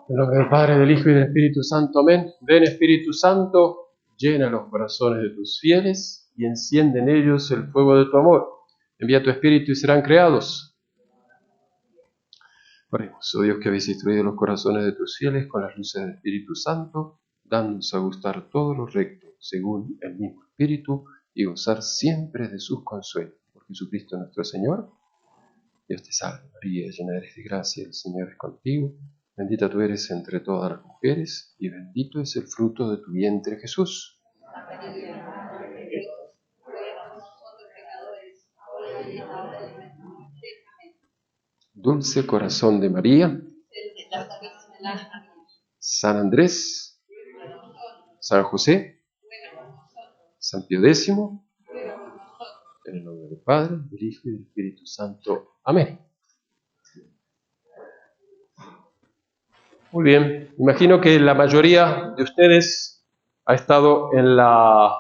En nombre del Padre, del Hijo y del Espíritu Santo. Amén. Ven, Espíritu Santo, llena los corazones de tus fieles y enciende en ellos el fuego de tu amor. Envía tu Espíritu y serán creados. Oremos, oh Dios, que habéis instruido los corazones de tus fieles con las luces del Espíritu Santo, dándonos a gustar todo lo recto, según el mismo Espíritu, y gozar siempre de sus consuelos. Por Jesucristo nuestro Señor. Dios te salve, María, llena eres de gracia, el Señor es contigo. Bendita tú eres entre todas las mujeres, y bendito es el fruto de tu vientre, Jesús. Dulce corazón de María, San Andrés, San José, San Pío X, en el nombre del Padre, del Hijo y del Espíritu Santo. Amén. Muy bien, imagino que la mayoría de ustedes ha estado en la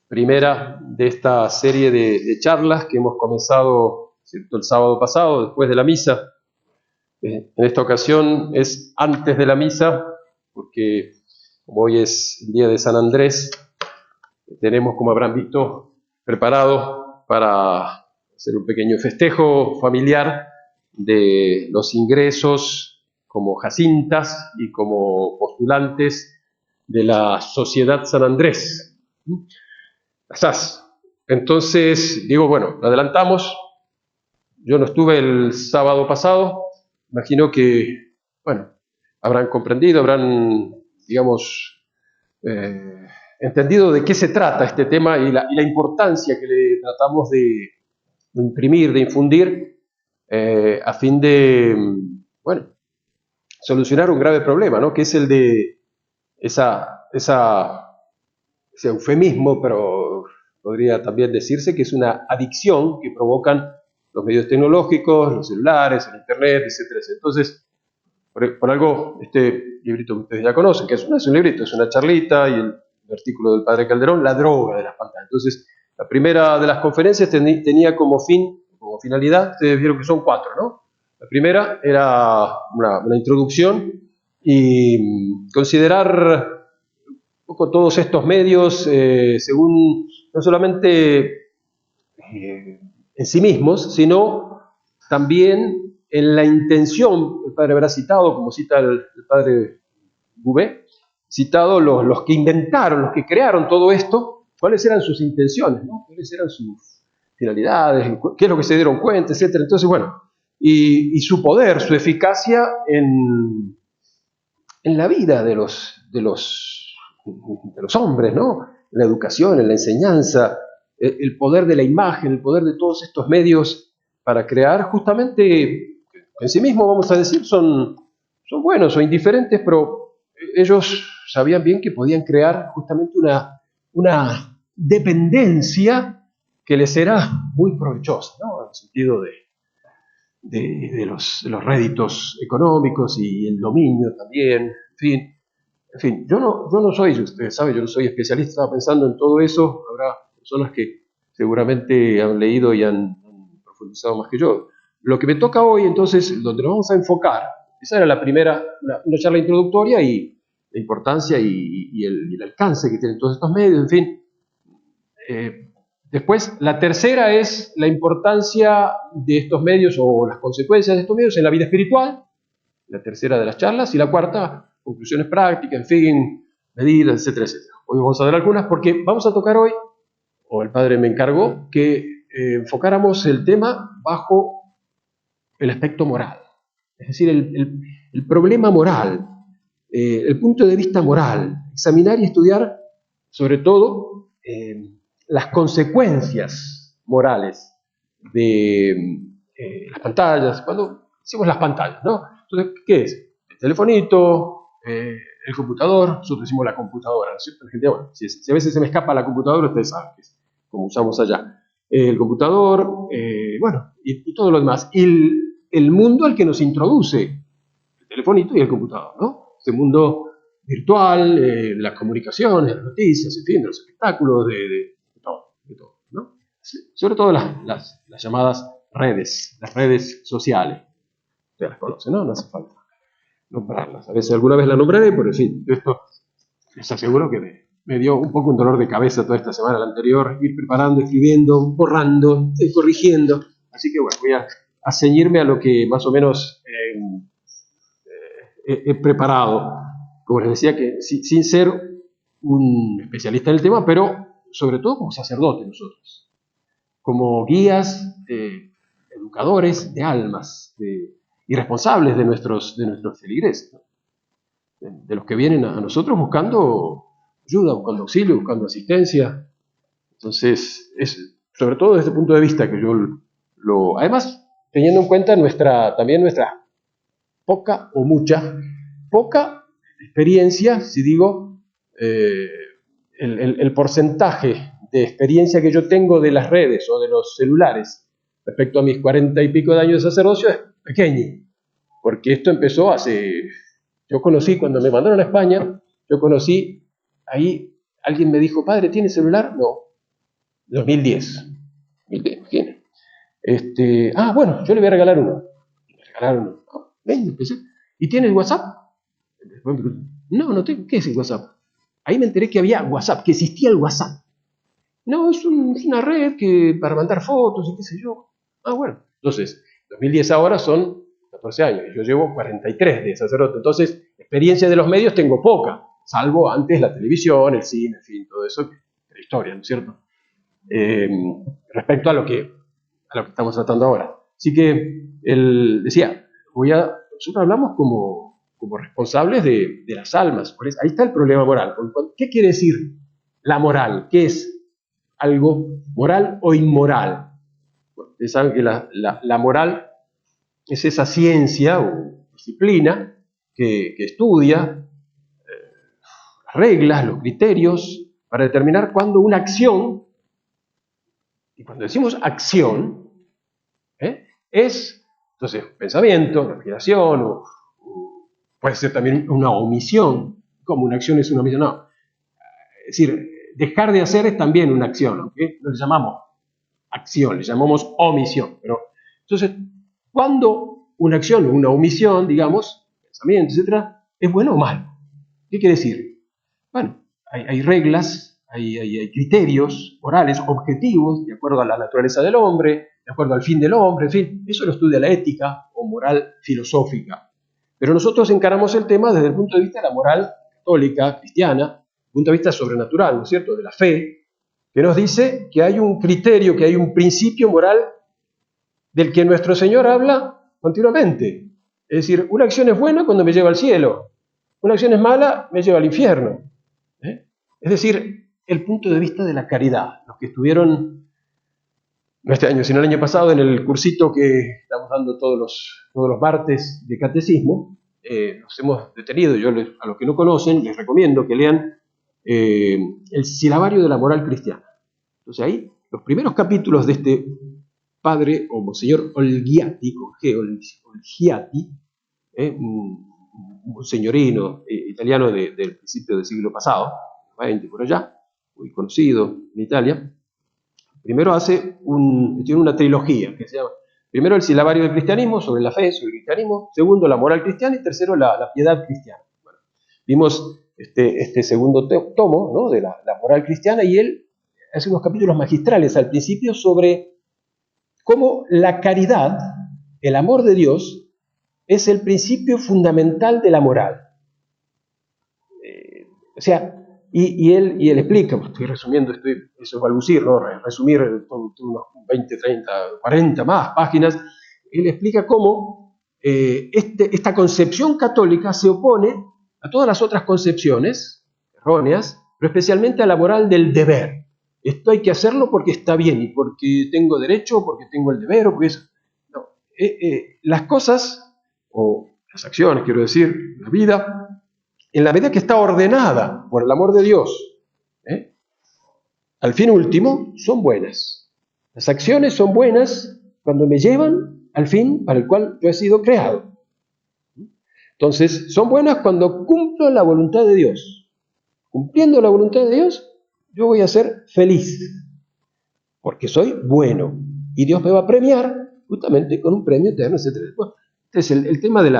primera de esta serie de charlas que hemos comenzado, ¿cierto?, el sábado pasado, después de la misa. En esta ocasión es antes de la misa, porque como hoy es el día de San Andrés, tenemos, como habrán visto, preparado para hacer un pequeño festejo familiar de los ingresos como jacintas y como postulantes de la Sociedad San Andrés. Asaz. Entonces, digo, bueno, lo adelantamos. Yo no estuve el sábado pasado. Imagino que, bueno, habrán comprendido, habrán, digamos, entendido de qué se trata este tema y la importancia que le tratamos de imprimir, de infundir, a fin de, bueno, solucionar un grave problema, ¿no?, que es el de ese eufemismo, pero podría también decirse que es una adicción que provocan los medios tecnológicos, los celulares, el internet, etcétera. Entonces, por algo, este librito que ustedes ya conocen, que no es un librito, es una charlita, y el artículo del Padre Calderón, la droga de las pantallas. Entonces, la primera de las conferencias tenía como finalidad, ustedes vieron que son 4, ¿no? La primera era una introducción y considerar un poco todos estos medios según no solamente en sí mismos, sino también en la intención. El padre habrá citado, como cita el padre Bouvet, citado los que inventaron, los que crearon todo esto, cuáles eran sus intenciones, ¿no?, cuáles eran sus finalidades, qué es lo que se dieron cuenta, etc. Entonces, bueno, y su poder, su eficacia en la vida de los hombres, ¿no?, en la educación, en la enseñanza, el poder de la imagen, el poder de todos estos medios para crear justamente, en sí mismos vamos a decir, son buenos o indiferentes, pero ellos sabían bien que podían crear justamente una dependencia que les era muy provechosa, ¿no?, en el sentido de los réditos económicos y el dominio también, en fin, yo no soy, ustedes saben, yo no soy especialista, estaba pensando en todo eso, habrá personas que seguramente han leído y han profundizado más que yo. Lo que me toca hoy, entonces, donde nos vamos a enfocar, esa era la primera, una charla introductoria, y la importancia y el alcance que tienen todos estos medios, en fin. Después, la tercera es la importancia de estos medios o las consecuencias de estos medios en la vida espiritual, la tercera de las charlas, y la cuarta, conclusiones prácticas, en fin, medidas, etcétera, etcétera. Hoy vamos a ver algunas porque vamos a tocar hoy, o el padre me encargó, que enfocáramos el tema bajo el aspecto moral, es decir, el problema moral, el punto de vista moral, examinar y estudiar sobre todo las consecuencias morales de las pantallas, cuando decimos las pantallas, ¿no? Entonces, ¿qué es? El telefonito, el computador, nosotros decimos la computadora, ¿no es cierto? La gente, bueno, si a veces se me escapa la computadora, ustedes saben que es como usamos allá. El computador, bueno, y todo lo demás. El mundo al que nos introduce el telefonito y el computador, ¿no? Este mundo virtual, las comunicaciones, las noticias, en fin, de los espectáculos, de todo, ¿no? Sobre todo las llamadas redes, las redes sociales. Ustedes las conocen, ¿no? No hace falta nombrarlas. A veces alguna vez la nombraré, pero en fin, esto les aseguro que me dio un poco un dolor de cabeza toda esta semana, la anterior, ir preparando, escribiendo, borrando, corrigiendo. Así que bueno, voy a ceñirme a lo que más o menos he preparado. Como les decía, que sin ser un especialista en el tema, pero sobre todo como sacerdote nosotros, como guías, educadores de almas y responsables de nuestros feligreses, ¿no? De los que vienen a nosotros buscando ayuda, buscando auxilio, buscando asistencia. Entonces, es sobre todo desde este punto de vista que yo además, teniendo en cuenta también nuestra poca o poca experiencia, si digo, el porcentaje de experiencia que yo tengo de las redes o de los celulares respecto a mis 40 y pico de años de sacerdocio es pequeño, porque esto empezó yo conocí, cuando me mandaron a España, ahí alguien me dijo, padre, ¿tiene celular? No, 2010, imagínate. Bueno, yo le voy a regalar uno. Me regalaron uno. Ven, empecé. ¿Y tienes WhatsApp? No, no tengo. ¿Qué es el WhatsApp? Ahí me enteré que había WhatsApp, que existía el WhatsApp. No, es una red para mandar fotos y qué sé yo. Bueno. Entonces, 2010 ahora son 14 años. Yo llevo 43 de sacerdote. Entonces, experiencia de los medios tengo poca, salvo antes la televisión, el cine, en fin, todo eso, la historia, ¿no es cierto? Respecto a lo que estamos tratando ahora. Así que él decía, nosotros hablamos como responsables de las almas. Ahí está el problema moral. ¿Qué quiere decir la moral? ¿Qué es algo moral o inmoral? Bueno, ustedes saben que la moral es esa ciencia o disciplina que estudia las reglas, los criterios, para determinar cuándo una acción, y cuando decimos acción, es, entonces, pensamiento, respiración, o puede ser también una omisión, como una acción es una omisión, no. Es decir, dejar de hacer es también una acción, aunque no le llamamos acción, le llamamos omisión. Pero, entonces, cuando una acción o una omisión, digamos, pensamiento, etcétera, es bueno o malo. ¿Qué quiere decir? Bueno, hay reglas, hay criterios morales, objetivos, de acuerdo a la naturaleza del hombre, de acuerdo al fin del hombre, en fin, eso lo estudia la ética o moral filosófica. Pero nosotros encaramos el tema desde el punto de vista de la moral católica, cristiana, desde el punto de vista sobrenatural, ¿no es cierto?, de la fe, que nos dice que hay un criterio, que hay un principio moral del que nuestro Señor habla continuamente. Es decir, una acción es buena cuando me lleva al cielo, una acción es mala, me lleva al infierno. Es decir, el punto de vista de la caridad. Los que estuvieron, no este año, sino el año pasado, en el cursito que estamos dando todos los martes de catecismo, nos hemos detenido. Yo a los que no conocen les recomiendo que lean el silabario de la moral cristiana. Entonces ahí, los primeros capítulos de este padre o monseñor Olgiati, con G, Olgiati, un señorino italiano del principio del siglo pasado, 20 por allá, muy conocido en Italia. Primero tiene una trilogía que se llama, primero el silabario del cristianismo, sobre la fe, sobre el cristianismo, segundo la moral cristiana y tercero la piedad cristiana. Bueno, vimos este segundo tomo, ¿no?, de la moral cristiana, y él hace unos capítulos magistrales al principio sobre cómo la caridad, el amor de Dios, es el principio fundamental de la moral. O sea, y él explica, estoy resumiendo, eso es balbucir, ¿no?, resumir unos 20, 30, 40 más páginas. Él explica cómo esta concepción católica se opone a todas las otras concepciones erróneas, pero especialmente a la moral del deber. Esto hay que hacerlo porque está bien, y porque tengo derecho, porque tengo el deber, o porque eso. No, las cosas, o las acciones, quiero decir, la vida, en la medida que está ordenada por el amor de Dios, al fin último, son buenas. Las acciones son buenas cuando me llevan al fin para el cual yo he sido creado. Entonces, son buenas cuando cumplo la voluntad de Dios. Cumpliendo la voluntad de Dios, yo voy a ser feliz, porque soy bueno, y Dios me va a premiar justamente con un premio eterno, etc. Bueno, este es el tema de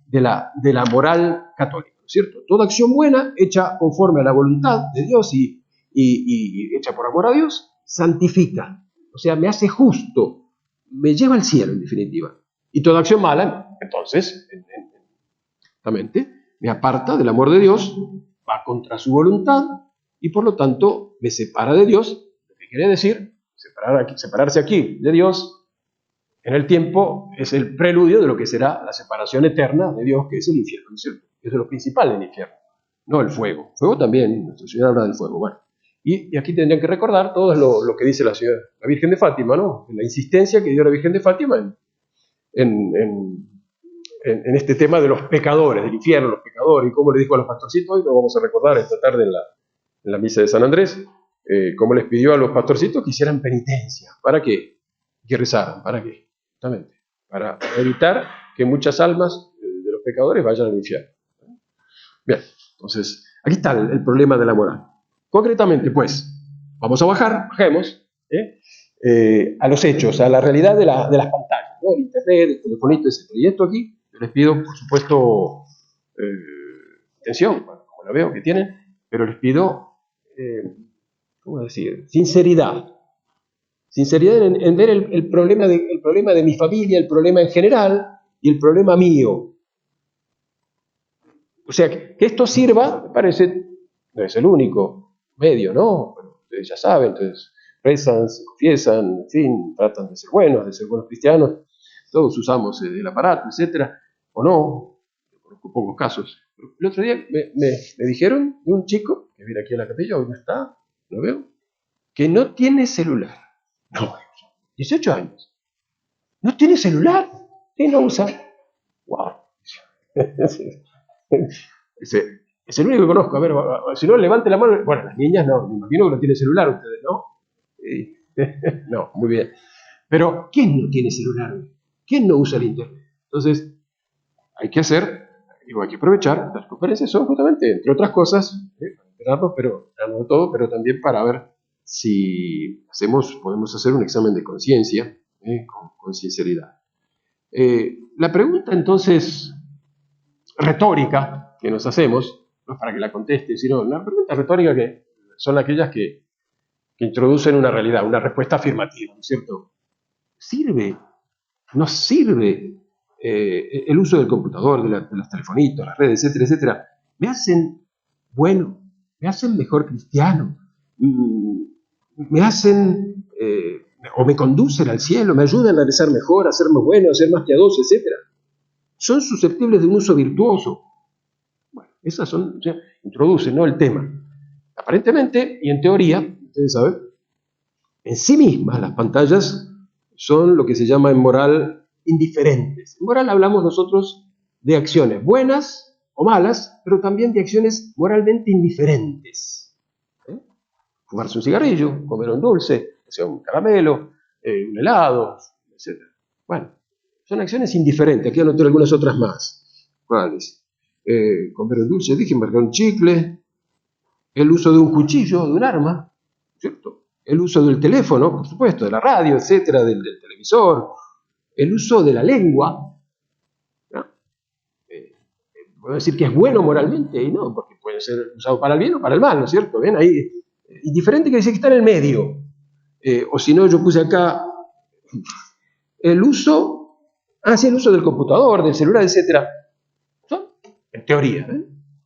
de la moral católica, ¿no es cierto? Toda acción buena, hecha conforme a la voluntad de Dios y hecha por amor a Dios, santifica, o sea, me hace justo, me lleva al cielo, en definitiva. Y toda acción mala, entonces, justamente, me aparta del amor de Dios, va contra su voluntad y por lo tanto me separa de Dios, lo que quiere decir, separarse aquí de Dios en el tiempo es el preludio de lo que será la separación eterna de Dios, que es el infierno, ¿no es cierto? Eso es lo principal del infierno, no el fuego. Fuego también, nuestro Señor habla del fuego. Bueno, y aquí tendrían que recordar todo lo que dice la Virgen de Fátima, ¿no? La insistencia que dio la Virgen de Fátima en este tema de los pecadores, del infierno, los pecadores, y cómo le dijo a los pastorcitos, hoy lo vamos a recordar esta tarde en la misa de San Andrés, cómo les pidió a los pastorcitos que hicieran penitencia. ¿Para qué? Que rezaran. ¿Para qué? Justamente, para evitar que muchas almas de los pecadores vayan al infierno. Bien, entonces, aquí está el problema de la moral. Concretamente, pues, vamos a bajemos a los hechos, a la realidad de las pantallas, ¿no? El internet, el telefonito, etc. Y esto aquí, yo les pido, por supuesto, atención, como la veo que tienen, pero les pido, ¿cómo decir?, sinceridad. Sinceridad en ver el problema de mi familia, el problema en general y el problema mío. O sea, que esto sirva, me parece, no es el único medio, ¿no? Bueno, ustedes ya saben, entonces rezan, se confiesan, en fin, tratan de ser buenos cristianos, todos usamos el aparato, etcétera, o no, conozco pocos casos. El otro día me dijeron de un chico que viene aquí a la capilla, hoy no está, lo veo, que no tiene celular. No, 18 años. ¿No tiene celular? ¿Qué no usa? ¡Wow! Es el único que conozco. A ver, si no, levante la mano. Bueno, las niñas no, me imagino que no tienen celular ustedes, ¿no? No, muy bien. Pero, ¿quién no tiene celular? ¿Quién no usa el internet? Entonces, hay que hay que aprovechar. Las conferencias son justamente, entre otras cosas, para enterarnos, pero no de todo, pero también para ver si podemos hacer un examen de conciencia con sinceridad. La pregunta entonces retórica que nos hacemos, no es para que la conteste, sino una pregunta retórica que son aquellas que introducen una realidad, una respuesta afirmativa, ¿no es cierto? ¿Sirve? ¿No sirve el uso del computador, de los telefonitos, las redes, etcétera, etcétera? ¿Me hacen bueno? ¿Me hacen mejor cristiano? ¿Me hacen o me conducen al cielo? ¿Me ayudan a rezar mejor, a ser más bueno, a ser más piadoso, etcétera? ¿Son susceptibles de un uso virtuoso? Bueno, esas son, o sea, introducen, ¿no?, el tema. Aparentemente, y en teoría, ustedes saben, en sí mismas las pantallas son lo que se llama en moral indiferentes. En moral hablamos nosotros de acciones buenas o malas, pero también de acciones moralmente indiferentes. Fumarse un cigarrillo, comer un dulce, o sea, un caramelo, un helado, etc. Bueno, son acciones indiferentes. Aquí anoté algunas otras más. ¿Cuáles? Comer un dulce, dije, marcar un chicle, el uso de un cuchillo, de un arma, ¿cierto? El uso del teléfono, por supuesto, de la radio, etcétera, del televisor, el uso de la lengua, ¿no? Puedo decir que es bueno moralmente, y no, porque puede ser usado para el bien o para el mal, ¿no es cierto? ¿Ven? Ahí, indiferente quiere decir que está en el medio. O si no, yo puse acá el uso del computador, del celular, etcétera. Son, en teoría,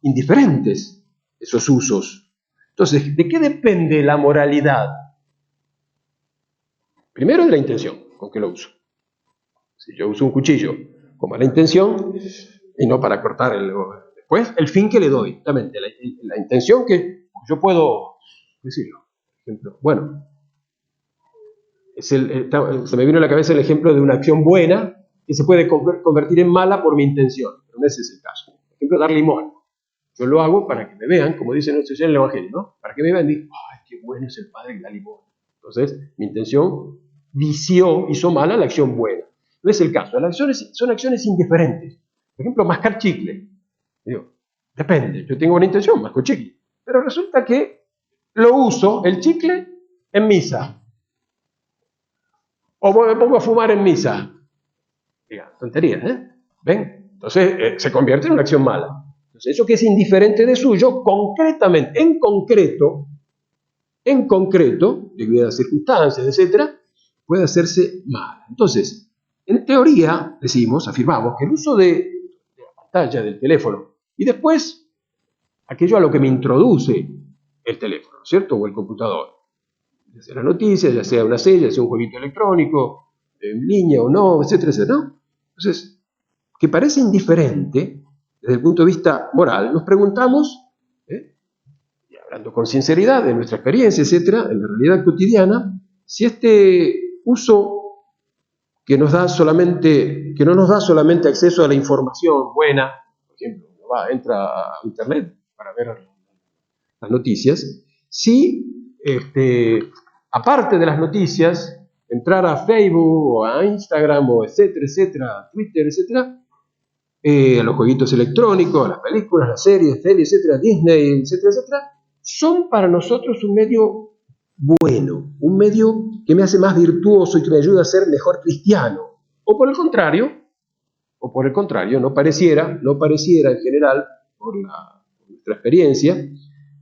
indiferentes esos usos. Entonces, ¿de qué depende la moralidad? Primero de la intención con que lo uso. Si yo uso un cuchillo con mala intención y no para cortar después, el fin que le doy, justamente, la intención que yo puedo decirlo. Por ejemplo, bueno, se me vino a la cabeza el ejemplo de una acción buena que se puede convertir en mala por mi intención, pero no ese es el caso. Por ejemplo, dar limón. Yo lo hago para que me vean, como dice nuestro Señor en el Evangelio, ¿no? Para que me vean y digan, ¡ay, qué bueno es el Padre que da limón! Entonces, mi intención hizo mala la acción buena. No es el caso. Las acciones son acciones indiferentes. Por ejemplo, mascar chicle. Digo, depende. Yo tengo una intención, masco chicle. Pero resulta que lo uso, el chicle, en misa. O me pongo a fumar en misa. Diga, tonterías, ¿eh? ¿Ven? Entonces se convierte en una acción mala. Entonces eso que es indiferente de suyo, concretamente, en concreto, debido a las circunstancias, etcétera, puede hacerse mala. Entonces, en teoría, afirmamos que el uso de la pantalla del teléfono y después aquello a lo que me introduce el teléfono, ¿cierto? O el computador. Ya sea la noticia, ya sea una serie, ya sea un jueguito electrónico, en línea o no, etcétera, etcétera, ¿no? Entonces, que parece indiferente desde el punto de vista moral, nos preguntamos, y hablando con sinceridad de nuestra experiencia, etcétera, en la realidad cotidiana, si este uso que no nos da solamente acceso a la información buena, por ejemplo, entra a internet para ver las noticias, si aparte de las noticias, entrar a Facebook o a Instagram o etcétera, etcétera, Twitter, etcétera, a los jueguitos electrónicos, a las películas, las series, etcétera, Disney, etcétera, etcétera, son para nosotros un medio bueno, un medio que me hace más virtuoso y que me ayuda a ser mejor cristiano. O por el contrario, no pareciera en general, por nuestra experiencia,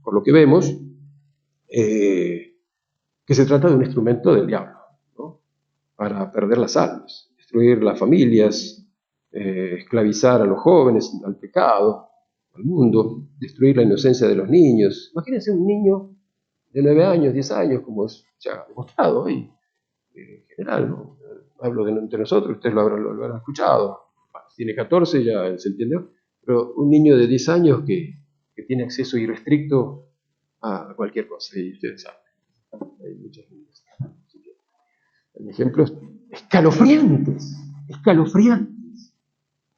por lo que vemos, que se trata de un instrumento del diablo, ¿no? Para perder las almas, destruir las familias, esclavizar a los jóvenes al pecado, al mundo, destruir la inocencia de los niños. Imagínense un niño de 9 años, 10 años, como se ha demostrado hoy, en general, ¿no? Hablo entre nosotros, ustedes lo habrán escuchado. Si tiene 14 ya se entiende, pero un niño de 10 años que tiene acceso irrestricto a cualquier cosa, y ustedes saben, hay muchos niños. Hay ejemplos escalofriantes.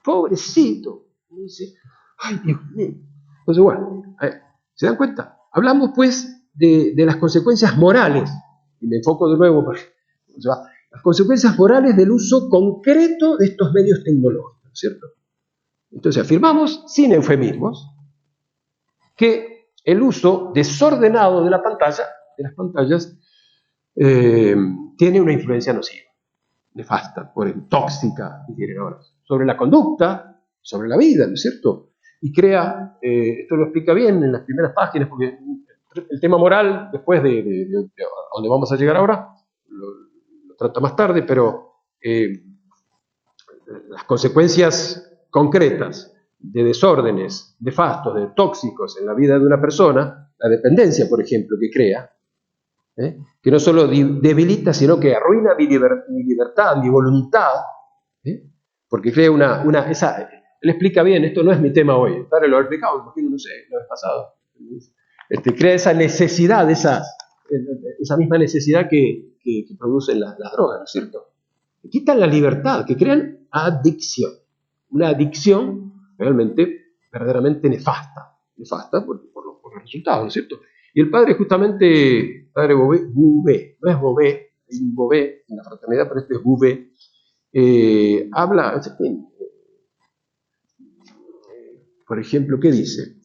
Pobrecito. Y dice, ay, Dios mío. Entonces, bueno, ¿se dan cuenta? Hablamos, pues, de las consecuencias morales, y me enfoco de nuevo, las consecuencias morales del uso concreto de estos medios tecnológicos, ¿cierto? Entonces, afirmamos, sin eufemismos, que el uso desordenado de las pantallas, tiene una influencia nociva, nefasta, tóxica, ahora, sobre la conducta, sobre la vida, ¿no es cierto? Y crea, esto lo explica bien en las primeras páginas, porque el tema moral, después de a donde vamos a llegar ahora, lo trata más tarde, pero las consecuencias concretas de desórdenes, de fastos, de tóxicos en la vida de una persona, la dependencia, por ejemplo, que crea, que no solo debilita, sino que arruina mi libertad, mi voluntad, porque crea él explica bien, esto no es mi tema hoy, padre lo ha explicado, imagino, no sé, la vez pasada, crea esa necesidad, esa misma necesidad que producen las drogas, ¿no es cierto? Que quitan la libertad, que crean adicción, una adicción realmente, verdaderamente nefasta por los resultados, ¿no es cierto? Y el padre justamente, padre Bouvet, no es Bouvet, hay un Bouvet en la fraternidad, pero este es Bouvet, habla, por ejemplo, ¿qué dice?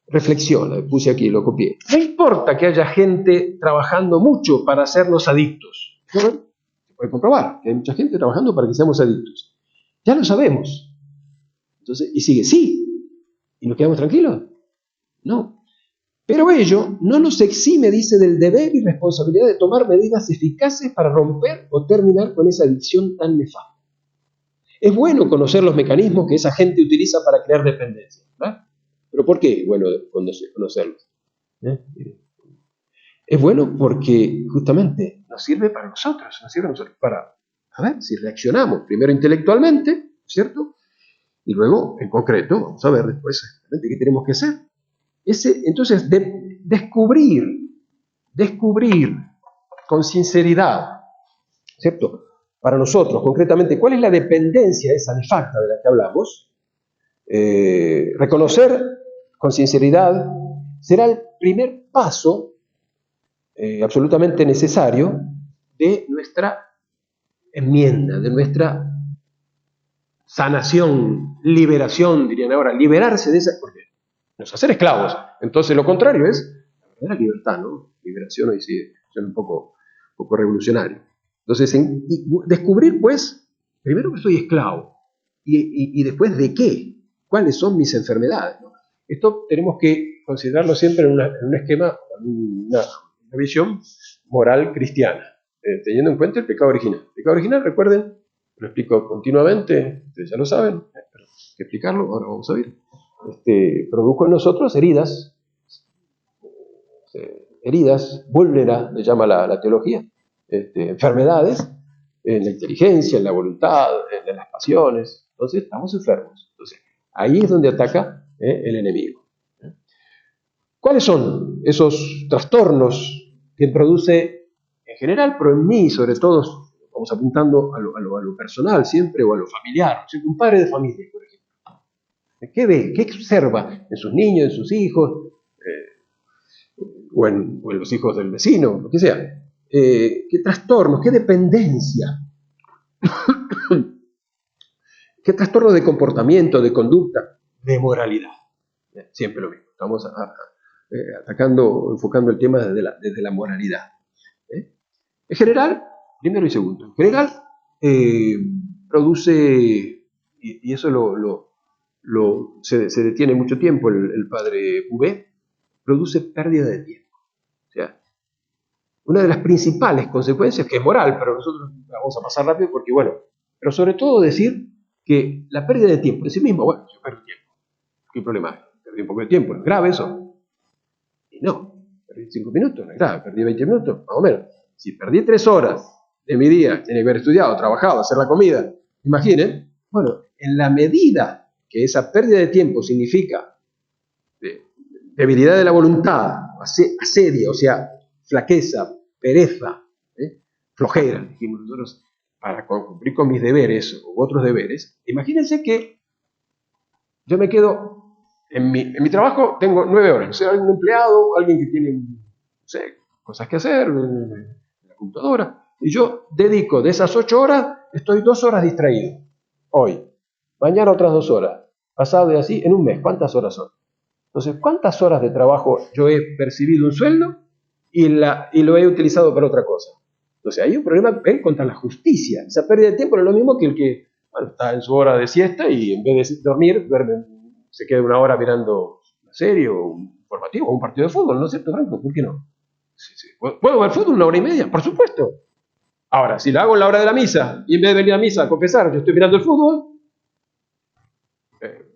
Reflexiona, puse aquí, lo copié. No importa que haya gente trabajando mucho para hacernos adictos. ¿No? Se puede comprobar que hay mucha gente trabajando para que seamos adictos. Ya lo sabemos. Entonces, y sigue, sí. ¿Y nos quedamos tranquilos? No. Pero ello no nos exime, dice, del deber y responsabilidad de tomar medidas eficaces para romper o terminar con esa adicción tan nefasta. Es bueno conocer los mecanismos que esa gente utiliza para crear dependencia, ¿verdad? ¿Pero por qué es bueno conocerlos? Es bueno porque justamente nos sirve para nosotros, para, a ver, si reaccionamos primero intelectualmente, ¿cierto? Y luego, en concreto, vamos a ver después exactamente qué tenemos que hacer. Entonces, descubrir con sinceridad, ¿cierto? Para nosotros, concretamente, cuál es la dependencia esa nefasta de la que hablamos, reconocer con sinceridad será el primer paso absolutamente necesario de nuestra enmienda, de nuestra sanación, liberación, dirían ahora, liberarse de esa, porque nos hacer esclavos. Entonces lo contrario es la verdadera libertad, ¿no? Liberación hoy sí suena un poco revolucionario. Entonces, descubrir, pues, primero que soy esclavo y después de qué, cuáles son mis enfermedades, ¿no? Esto tenemos que considerarlo siempre en un esquema, una visión moral cristiana, teniendo en cuenta el pecado original. El pecado original, recuerden, lo explico continuamente, ustedes ya lo saben, pero hay que explicarlo, ahora vamos a ver. Produjo en nosotros heridas, vúlnera, le llama la teología, enfermedades, en la inteligencia, en la voluntad, en las pasiones. Entonces estamos enfermos. Entonces, ahí es donde ataca el enemigo. ¿Cuáles son esos trastornos que produce en general, pero en mí sobre todo, vamos apuntando a lo personal siempre o a lo familiar? O sea, un padre de familia, por ejemplo. ¿Qué ve? ¿Qué observa en sus niños, en sus hijos? O en los hijos del vecino, lo que sea. ¿Qué trastornos? ¿Qué dependencia? ¿Qué trastornos de comportamiento, de conducta, de moralidad? Siempre lo mismo. Estamos enfocando el tema desde la moralidad. En general, primero y segundo, en general produce, y eso se detiene mucho tiempo el padre Bouvet, produce pérdida de tiempo. O sea, una de las principales consecuencias, que es moral, pero nosotros vamos a pasar rápido porque, bueno, pero sobre todo decir que la pérdida de tiempo en sí mismo, bueno, yo perdí tiempo, ¿qué problema hay? Perdí un poco de tiempo, ¿es grave eso? Y no, perdí 5 minutos, no es grave, perdí 20 minutos, más o menos. Si perdí 3 horas de mi día, tenía que haber estudiado, trabajado, hacer la comida, imaginen, bueno, en la medida que esa pérdida de tiempo significa debilidad de la voluntad, asedia, o sea, flaqueza, pereza, flojera, dijimos nosotros, para cumplir con mis deberes u otros deberes, imagínense que yo me quedo en mi trabajo, tengo 9 horas, o sea, un empleado, alguien que tiene, no sé, cosas que hacer en la computadora, y yo dedico de esas 8 horas, estoy 2 horas distraído, hoy, mañana otras 2 horas, pasado y así, en un mes, ¿cuántas horas son? Entonces, ¿cuántas horas de trabajo yo he percibido un sueldo y lo he utilizado para otra cosa? Entonces, hay un problema contra la justicia. Esa pérdida de tiempo no es lo mismo que el que está en su hora de siesta y en vez de dormir, se queda 1 hora mirando una serie o un informativo o un partido de fútbol, ¿no es cierto, Franco? ¿Por qué no? Sí. ¿Puedo ver fútbol 1 hora y media? Por supuesto. Ahora, si lo hago en la hora de la misa y en vez de venir a misa a confesar, yo estoy mirando el fútbol,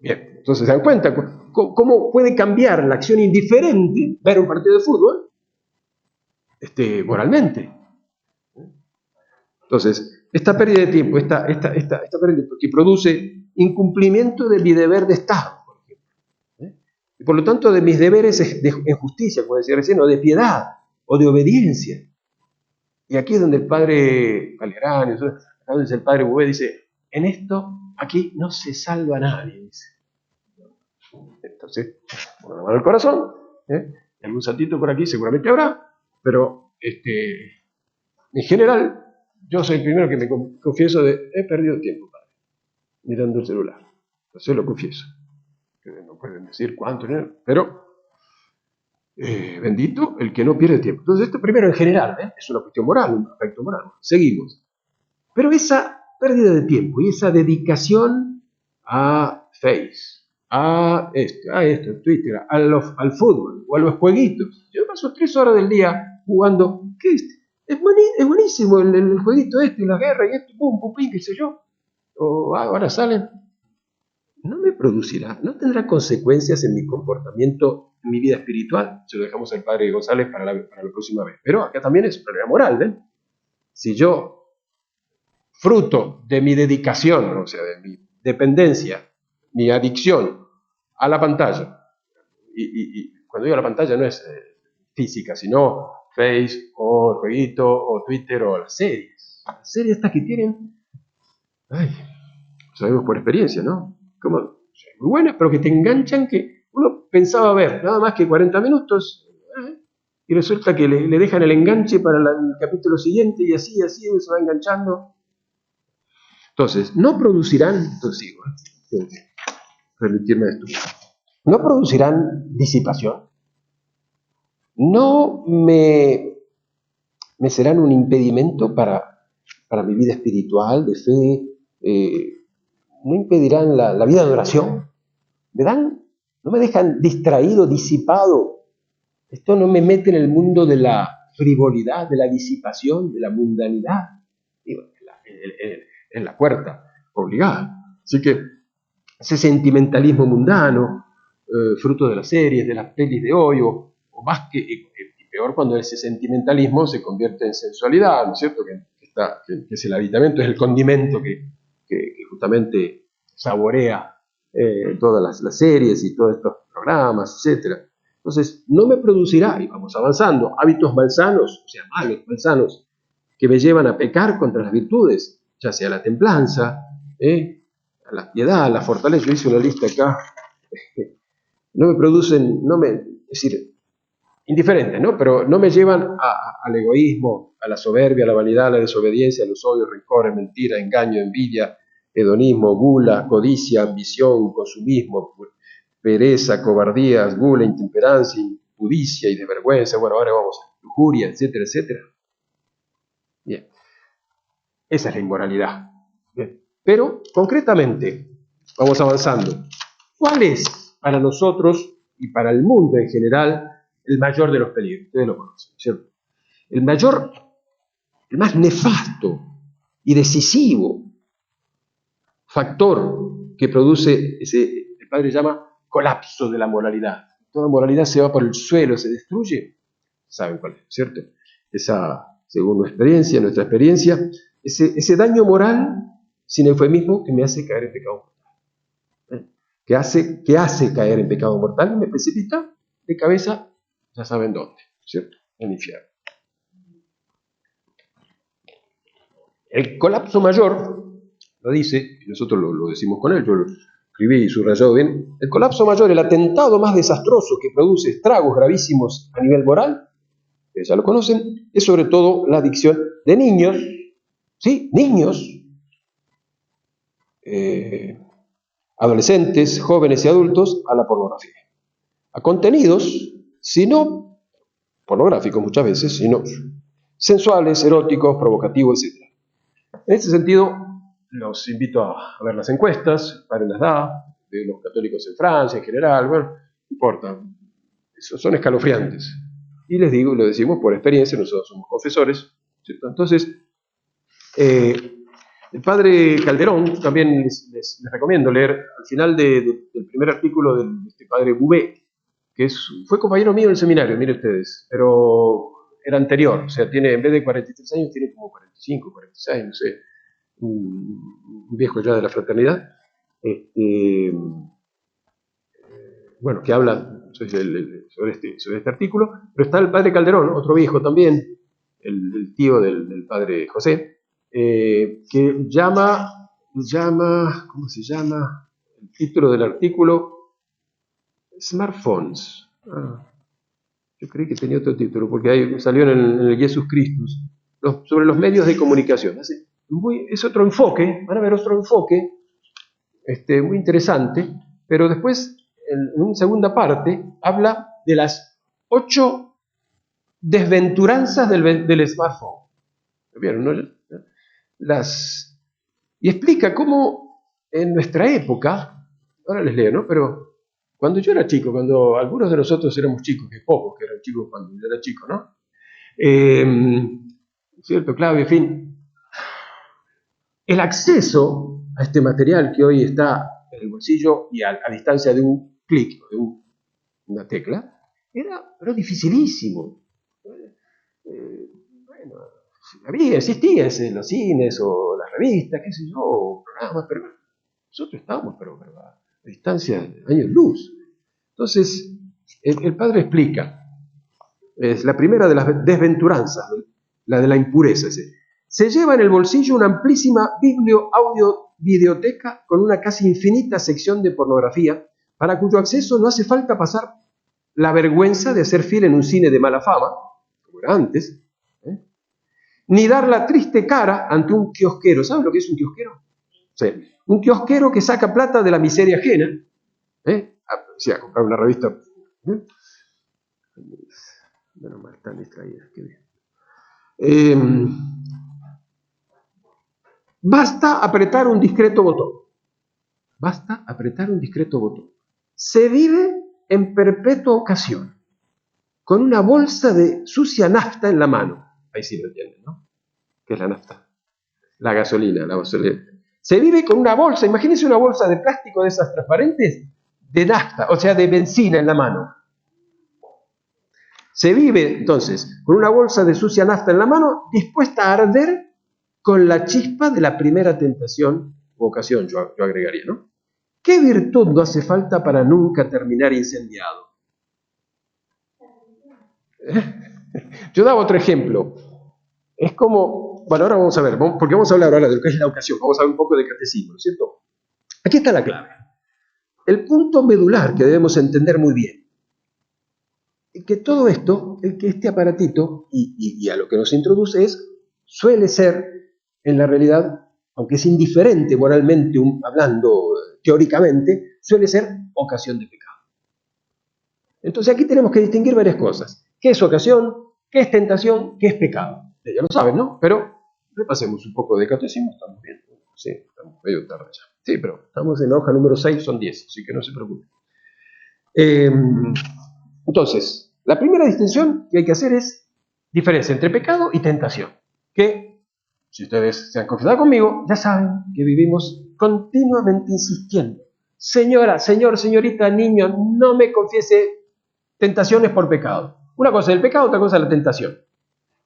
bien, entonces se dan cuenta cómo puede cambiar la acción indiferente, ver un partido de fútbol, moralmente. Entonces, esta pérdida de tiempo, esta pérdida de tiempo que produce incumplimiento de mi deber de Estado, por ejemplo, y por lo tanto de mis deberes en justicia, como decía recién, o de piedad, o de obediencia. Y aquí es donde el padre Valerán, el padre Bouvet dice, en esto, aquí no se salva nadie, dice. Entonces, con la mano al corazón, algún santito por aquí seguramente habrá, pero en general, yo soy el primero que me confieso de, he perdido tiempo, padre, mirando el celular. Entonces lo confieso. No pueden decir cuánto, pero bendito el que no pierde tiempo. Entonces esto primero en general, es una cuestión moral, un aspecto moral. Seguimos. Pero esa pérdida de tiempo y esa dedicación a Face, a Twitter, al fútbol o a los jueguitos. Yo paso 3 horas del día jugando. ¿Qué es buenísimo el jueguito la guerra y esto, pum, pum, pum, qué sé yo. O ahora salen. No me producirá, no tendrá consecuencias en mi comportamiento, en mi vida espiritual. Se lo dejamos al padre González para la próxima vez. Pero acá también es un problema moral, ¿ven? Si yo, fruto de mi dedicación, o sea, de mi dependencia, mi adicción a la pantalla, y cuando digo la pantalla no es física, sino Face, o el jueguito, o Twitter, o las series. Las series estas que tienen, sabemos por experiencia, ¿no? Como, muy buenas, pero que te enganchan, que uno pensaba ver nada más que 40 minutos, y resulta que le dejan el enganche para el capítulo siguiente, y así, se va enganchando. Entonces, no producirán, permitirme esto, no producirán disipación, no me serán un impedimento para mi vida espiritual, de fe, no impedirán la vida de oración. No me dejan distraído, disipado. Esto no me mete en el mundo de la frivolidad, de la disipación, de la mundanidad. Digo, es la puerta obligada. Así que ese sentimentalismo mundano, fruto de las series, de las pelis de hoy, o más que, y peor cuando ese sentimentalismo se convierte en sensualidad, ¿no es cierto? Que es el aditamento, es el condimento que justamente saborea todas las series y todos estos programas, etc. Entonces, no me producirá, y vamos avanzando, hábitos malsanos, o sea, malos, malsanos, que me llevan a pecar contra las virtudes, ya sea la templanza, a la piedad, a la fortaleza. Yo hice una lista acá, no me producen, es decir, indiferentes, ¿no? Pero no me llevan al egoísmo, a la soberbia, a la vanidad, a la desobediencia, a los odios, rencores, mentira, engaño, envidia, hedonismo, gula, codicia, ambición, consumismo, pereza, cobardía, gula, intemperancia, impudicia y desvergüenza. Bueno, ahora vamos a lujuria, etcétera, etcétera. Bien, esa es la inmoralidad. Bien. Pero, concretamente, vamos avanzando. ¿Cuál es para nosotros y para el mundo en general el mayor de los peligros? Ustedes lo conocen, ¿cierto? El más nefasto y decisivo factor que produce el padre llama colapso de la moralidad. Toda moralidad se va por el suelo, se destruye. ¿Saben cuál es, cierto? Según nuestra experiencia, ese daño moral, sin eufemismo, que me hace caer en pecado mortal. Que hace caer en pecado mortal y me precipita de cabeza, ya saben dónde, ¿cierto? En el infierno. El colapso mayor, lo dice, y nosotros lo decimos con él, yo lo escribí y subrayado bien, el colapso mayor, el atentado más desastroso que produce estragos gravísimos a nivel moral, que ya lo conocen, es sobre todo la adicción de niños, ¿sí? Niños, adolescentes, jóvenes y adultos a la pornografía. A contenidos, si no pornográficos muchas veces, sino sensuales, eróticos, provocativos, etc. En este sentido, los invito a ver las encuestas, Padre las da, de los católicos en Francia en general, bueno, no importa, son escalofriantes. Y les digo, lo decimos por experiencia, nosotros somos confesores, ¿cierto? Entonces, el padre Calderón, también les recomiendo leer al final del primer artículo de este padre Bouvet, que fue compañero mío en el seminario, mire ustedes, pero era anterior, o sea, en vez de 43 años, tiene como 45, 46, no sé, un viejo ya de la fraternidad, bueno, que habla sobre este artículo, pero está el padre Calderón, otro viejo también, el tío del padre José, que llama, ¿cómo se llama? El título del artículo, Smartphones. Yo creí que tenía otro título, porque ahí salió en el Jesus Christus, sobre los medios de comunicación. Es otro enfoque, van a ver otro enfoque, muy interesante, pero después, en una segunda parte, habla de las 8 desventuranzas del smartphone. ¿Vieron, no? Y explica cómo en nuestra época, ahora les leo, ¿no? Pero cuando yo era chico, cuando algunos de nosotros éramos chicos, que pocos que eran chicos cuando yo era chico, ¿no? ¿Cierto, Claudio? En fin, el acceso a este material que hoy está en el bolsillo y a distancia de un clic, de una tecla, era dificilísimo. Bueno, existían los cines o las revistas, qué sé yo, o programas, pero nosotros estábamos a distancia de años luz. Entonces, el padre explica, es la primera de las desventuranzas, la de la impureza. Se lleva en el bolsillo una amplísima videoteca con una casi infinita sección de pornografía, para cuyo acceso no hace falta pasar la vergüenza de hacer fila en un cine de mala fama, como era antes, ni dar la triste cara ante un kiosquero. ¿Saben lo que es un kiosquero? Sí. Un kiosquero que saca plata de la miseria ajena, a comprar una revista. Menos mal, están distraídas, qué bien. Basta apretar un discreto botón. Basta apretar un discreto botón. Se vive en perpetua ocasión, con una bolsa de sucia nafta en la mano. Ahí sí lo entienden, ¿no? ¿Qué es la nafta? La gasolina. Se vive con una bolsa, imagínense una bolsa de plástico de esas transparentes, de nafta, o sea, de benzina en la mano. Se vive, entonces, con una bolsa de sucia nafta en la mano, dispuesta a arder con la chispa de la primera tentación o ocasión, yo agregaría, ¿no? ¿Qué virtud no hace falta para nunca terminar incendiado? Yo daba otro ejemplo. Es como, bueno, ahora vamos a ver, porque vamos a hablar ahora de lo que es la ocasión, vamos a ver un poco de catecismo, ¿no es cierto? Aquí está la clave. El punto medular que debemos entender muy bien. Que todo esto, que este aparatito, y a lo que nos introduce suele ser, en la realidad, aunque es indiferente moralmente, hablando teóricamente, suele ser ocasión de pecado. Entonces aquí tenemos que distinguir varias cosas. ¿Qué es ocasión? ¿Qué es tentación? ¿Qué es pecado? Ya lo saben, ¿no? Pero repasemos un poco de catecismo, estamos bien. Sí, estamos medio tarde ya. Sí, pero estamos en la hoja número 6, son 10, así que no se preocupen. Entonces, la primera distinción que hay que hacer es diferencia entre pecado y tentación. Que, si ustedes se han confesado conmigo, ya saben que vivimos continuamente insistiendo. Señora, señor, señorita, niño, no me confiese tentaciones por pecado. Una cosa es el pecado, otra cosa es la tentación.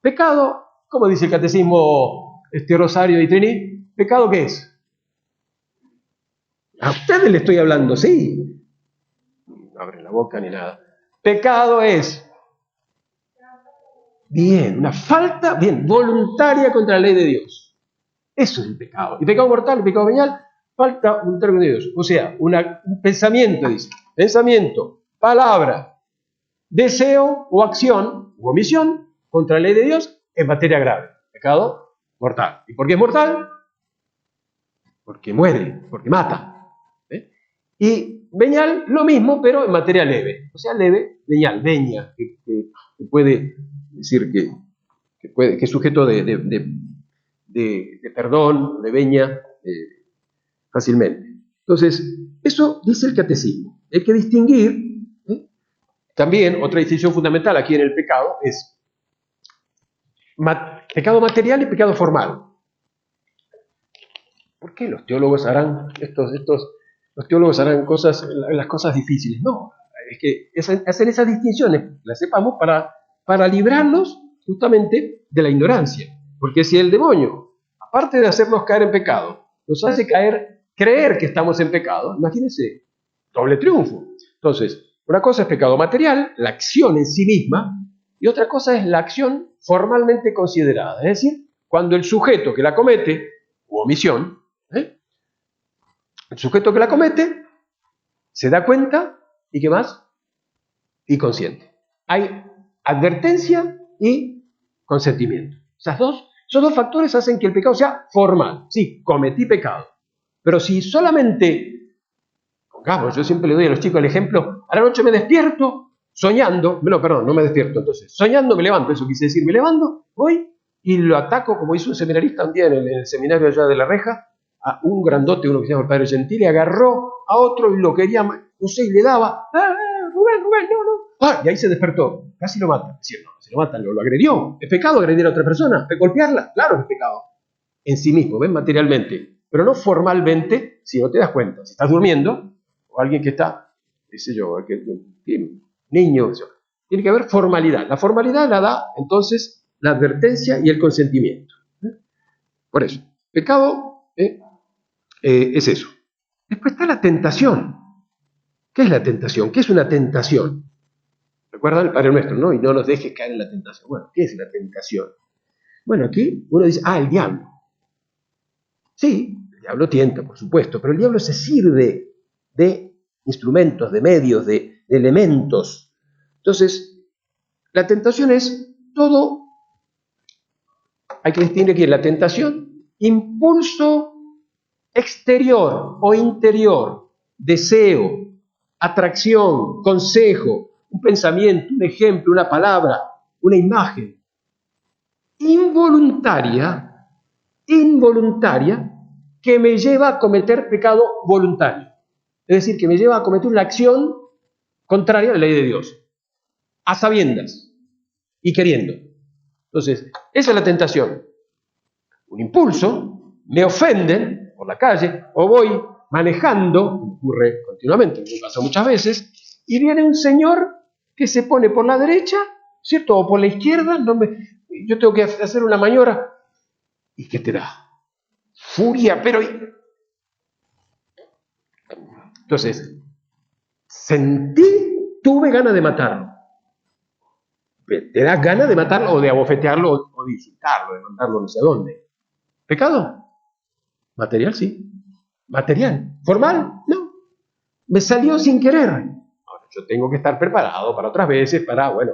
Pecado, como dice el catecismo Rosario y Trini, ¿pecado qué es? A ustedes le estoy hablando, sí. No abren la boca ni nada. Pecado es, bien, una falta, bien, voluntaria contra la ley de Dios. Eso es el pecado. Y pecado mortal, y pecado venial, falta un término de Dios. O sea, un pensamiento, dice. Pensamiento, palabra, deseo o acción u omisión contra la ley de Dios en materia grave. Pecado mortal. ¿Y por qué es mortal? Porque muere, porque mata. Y venial, lo mismo, pero en materia leve. O sea, leve, venial, veña, que puede decir que es sujeto de perdón, de veña, fácilmente. Entonces, eso dice el catecismo. Hay que distinguir, también otra distinción fundamental aquí en el pecado es pecado material y pecado formal. ¿Por qué los teólogos harán los teólogos harán las cosas difíciles? No, es que hacen esas distinciones, las sepamos para librarnos justamente de la ignorancia. Porque si el demonio, aparte de hacernos caer en pecado, nos hace creer que estamos en pecado, imagínense, doble triunfo. Entonces, una cosa es pecado material, la acción en sí misma, y otra cosa es la acción formalmente considerada. Es decir, cuando el sujeto que la comete, u omisión, el sujeto que la comete se da cuenta, ¿y qué más? Y consiente. Hay advertencia y consentimiento. Esos dos factores hacen que el pecado sea formal. Sí, cometí pecado. Pero si solamente, pongamos, yo siempre le doy a los chicos el ejemplo, a la noche me despierto soñando, no me despierto entonces, soñando me levanto, eso quise decir, me levanto, voy y lo ataco, como hizo un seminarista un día en el seminario allá de La Reja, a un grandote, uno que se llama el padre Gentili, agarró a otro y lo quería, no sé, y le daba, Rubén, no. Y ahí se despertó, casi lo mata. Es decir, no, se lo matan, lo agredió. ¿Es pecado agredir a otra persona? ¿Es golpearla? Claro que es pecado. En sí mismo, ven, materialmente, pero no formalmente, si no te das cuenta. Si estás durmiendo, o alguien que está, qué sé yo, niño, tiene que haber formalidad. La formalidad la da, entonces, la advertencia y el consentimiento. Por eso, pecado es eso. Después está la tentación. ¿Qué es la tentación? ¿Qué es una tentación? Recuerda el Padre Nuestro, ¿no? Y no nos dejes caer en la tentación. Bueno, ¿qué es la tentación? Bueno, aquí uno dice, el diablo. Sí, el diablo tienta, por supuesto, pero el diablo se sirve de instrumentos, de medios, de elementos. Entonces, la tentación es todo, hay que distinguir aquí la tentación, impulso exterior o interior, deseo, atracción, consejo, un pensamiento, un ejemplo, una palabra, una imagen, involuntaria, que me lleva a cometer pecado voluntario. Es decir, que me lleva a cometer una acción contraria a la ley de Dios, a sabiendas y queriendo. Entonces, esa es la tentación. Un impulso, me ofenden por la calle, o voy manejando, ocurre continuamente, me pasa muchas veces, y viene un señor que se pone por la derecha, ¿cierto? O por la izquierda, yo tengo que hacer una maniobra. ¿Y qué te da? Furia, pero... Entonces, tuve ganas de matarlo. Te da ganas de matarlo o de abofetearlo o de insultarlo, de mandarlo no sé a dónde. ¿Pecado? Material, sí. Material. ¿Formal? No. Me salió sin querer. Ahora, yo tengo que estar preparado para otras veces, para, bueno,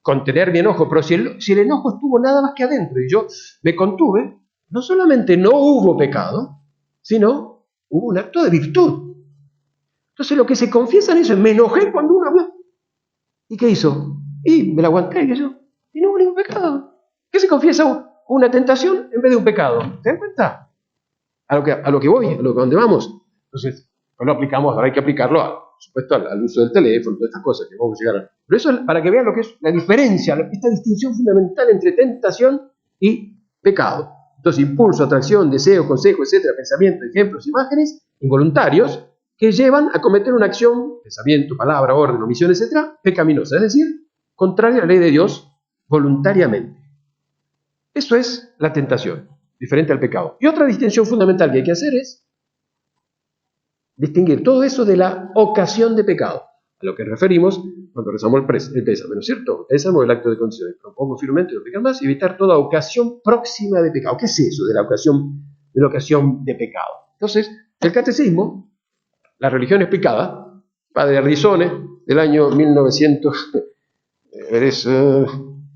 contener mi enojo. Pero si el enojo estuvo nada más que adentro y yo me contuve, no solamente no hubo pecado, sino hubo un acto de virtud. Entonces lo que se confiesa en eso es, me enojé cuando uno habló. ¿Y qué hizo? Y me la aguanté, y no hubo ningún pecado. ¿Qué se confiesa? Una tentación en vez de un pecado. ¿Se dan cuenta? A lo que voy, a donde vamos. Entonces, pues lo aplicamos, ahora hay que aplicarlo, por supuesto, al uso del teléfono, todas estas cosas que vamos a llegar a... Pero eso es para que vean lo que es la diferencia, esta distinción fundamental entre tentación y pecado. Entonces, impulso, atracción, deseo, consejo, etcétera, pensamiento, ejemplos, imágenes, involuntarios, que llevan a cometer una acción, pensamiento, palabra, orden, omisión, etcétera, pecaminosa, es decir, contraria a la ley de Dios, voluntariamente. Eso es la tentación, diferente al pecado. Y otra distinción fundamental que hay que hacer es distinguir todo eso de la ocasión de pecado, a lo que referimos cuando rezamos el pésame, ¿no es cierto? Pésame el acto de condición. Propongo firmemente no pecar más y evitar toda ocasión próxima de pecado. ¿Qué es eso de la ocasión de pecado? Entonces, el catecismo, la religión explicada, padre Ardisone, del año 1900,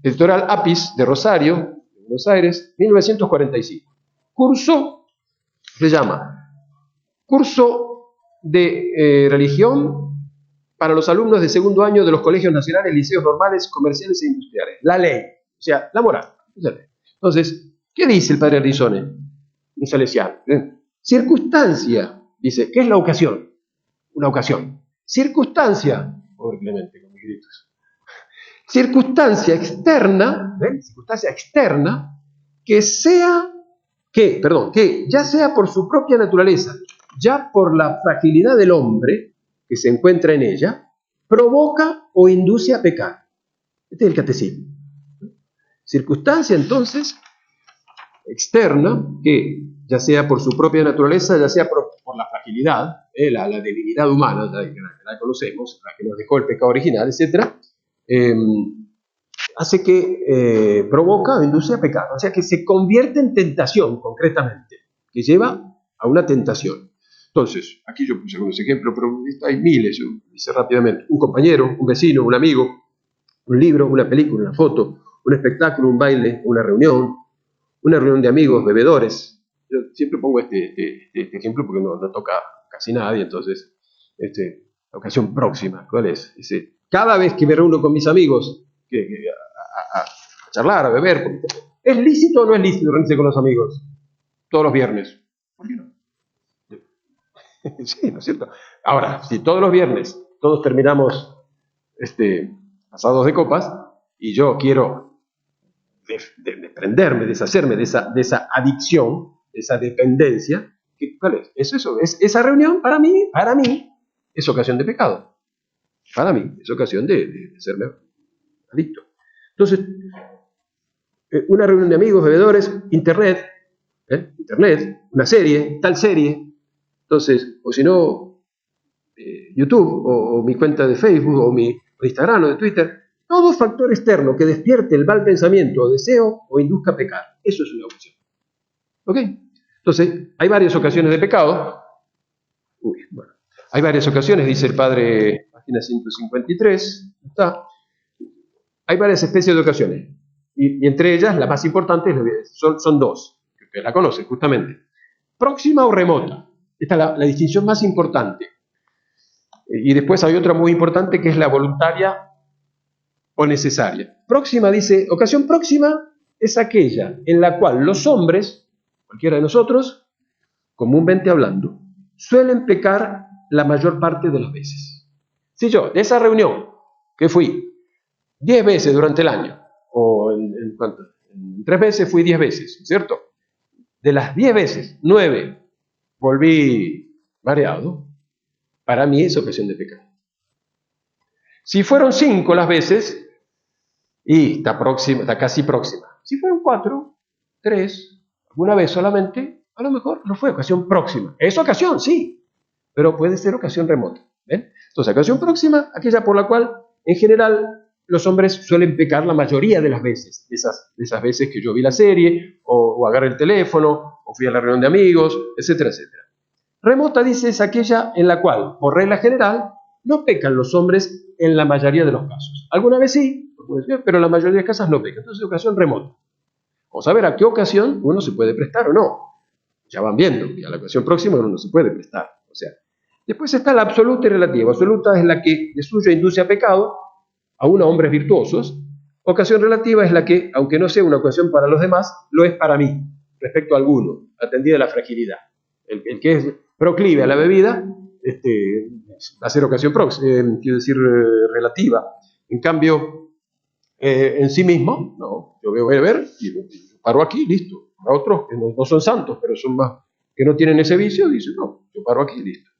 editorial Apis de Rosario, Buenos Aires, 1945. Se llama Curso de Religión para los alumnos de segundo año de los colegios nacionales, liceos normales, comerciales e industriales. La ley, o sea, la moral. Entonces, ¿qué dice el padre Ardisone? Un salesiano. Circunstancia, dice, ¿qué es la ocasión? Una ocasión. Circunstancia, pobre Clemente con mis gritos. Circunstancia externa, circunstancia externa, que ya sea por su propia naturaleza, ya por la fragilidad del hombre que se encuentra en ella, provoca o induce a pecar. Este es el catecismo. Circunstancia, entonces, externa, que ya sea por su propia naturaleza, ya sea por la fragilidad, la debilidad humana, la conocemos, la que nos dejó el pecado original, etc., hace que provoca o induce a pecar. O sea, que se convierte en tentación, concretamente, que lleva a una tentación. Entonces, aquí yo puse algunos ejemplos, pero hay miles, yo hice rápidamente. Un compañero, un vecino, un amigo, un libro, una película, una foto, un espectáculo, un baile, una reunión de amigos, bebedores. Yo siempre pongo este ejemplo porque no toca casi nadie, entonces, la ocasión próxima, ¿cuál es? Cada vez que me reúno con mis amigos a charlar, a beber, ¿es lícito o no es lícito reunirse con los amigos? Todos los viernes. ¿Por qué no? Sí, ¿no es cierto? Ahora, si todos los viernes todos terminamos pasados de copas y yo quiero desprenderme, deshacerme de esa adicción, de esa dependencia, ¿cuál es? Esa reunión para mí es ocasión de pecado. Para mí es ocasión de serme adicto. Entonces, una reunión de amigos, bebedores, internet, una serie, tal serie. Entonces, o si no, YouTube, o mi cuenta de Facebook, o mi Instagram, o de Twitter, todo factor externo que despierte el mal pensamiento o deseo o induzca a pecar. Eso es una ocasión. ¿Ok? Entonces, hay varias ocasiones de pecado. Hay varias ocasiones, dice el padre, página 153, está. Hay varias especies de ocasiones. Y entre ellas, la más importante son dos, que ustedes la conocen justamente. Próxima o remota. Esta es la distinción más importante. Y después hay otra muy importante que es la voluntaria o necesaria. Próxima dice, ocasión próxima es aquella en la cual los hombres, cualquiera de nosotros, comúnmente hablando, suelen pecar la mayor parte de las veces. Si yo, de esa reunión que fui 10 veces durante el año, o en 3 veces fui 10 veces, ¿cierto? De las 10 veces, 9 volví mareado, para mí es ocasión de pecar. Si fueron 5 las veces, y está casi próxima. Si fueron 4, 3, alguna vez solamente, a lo mejor no fue ocasión próxima. Es ocasión, sí, pero puede ser ocasión remota. ¿Ven? Entonces, ocasión próxima, aquella por la cual, en general, los hombres suelen pecar la mayoría de las veces, de esas veces que yo vi la serie, o agarré el teléfono, o fui a la reunión de amigos, etcétera, etcétera. Remota, dice, es aquella en la cual, por regla general, no pecan los hombres en la mayoría de los casos. Alguna vez sí, pero en la mayoría de casos no pecan. Entonces, ocasión remota. Vamos a ver a qué ocasión uno se puede prestar o no. Ya van viendo que a la ocasión próxima uno no se puede prestar. O sea, después está la absoluta y relativa. Absoluta es la que de suyo induce a pecado, aún a hombres virtuosos. Ocasión relativa es la que, aunque no sea una ocasión para los demás, lo es para mí, respecto a alguno, atendida la fragilidad. El que es proclive a la bebida, va a ser ocasión próxima, quiero decir, relativa. En cambio, en sí mismo, no, yo voy a beber y paro aquí, listo. Para otros que no son santos, pero son más que no tienen ese vicio, dicen, no, yo paro aquí, listo.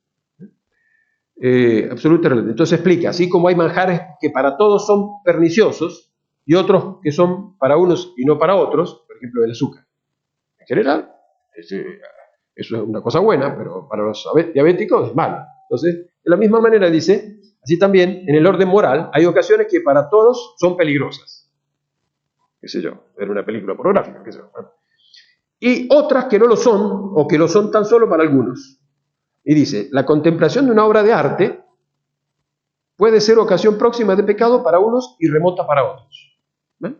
Absolutamente. Entonces explica, así como hay manjares que para todos son perniciosos y otros que son para unos y no para otros, por ejemplo el azúcar. En general, eso es una cosa buena, pero para los diabéticos es malo. Entonces, de la misma manera dice, así también en el orden moral hay ocasiones que para todos son peligrosas. Qué sé yo, ver una película pornográfica, qué sé yo. Y otras que no lo son, o que lo son tan solo para algunos. Y dice, la contemplación de una obra de arte puede ser ocasión próxima de pecado para unos y remota para otros. ¿Ven?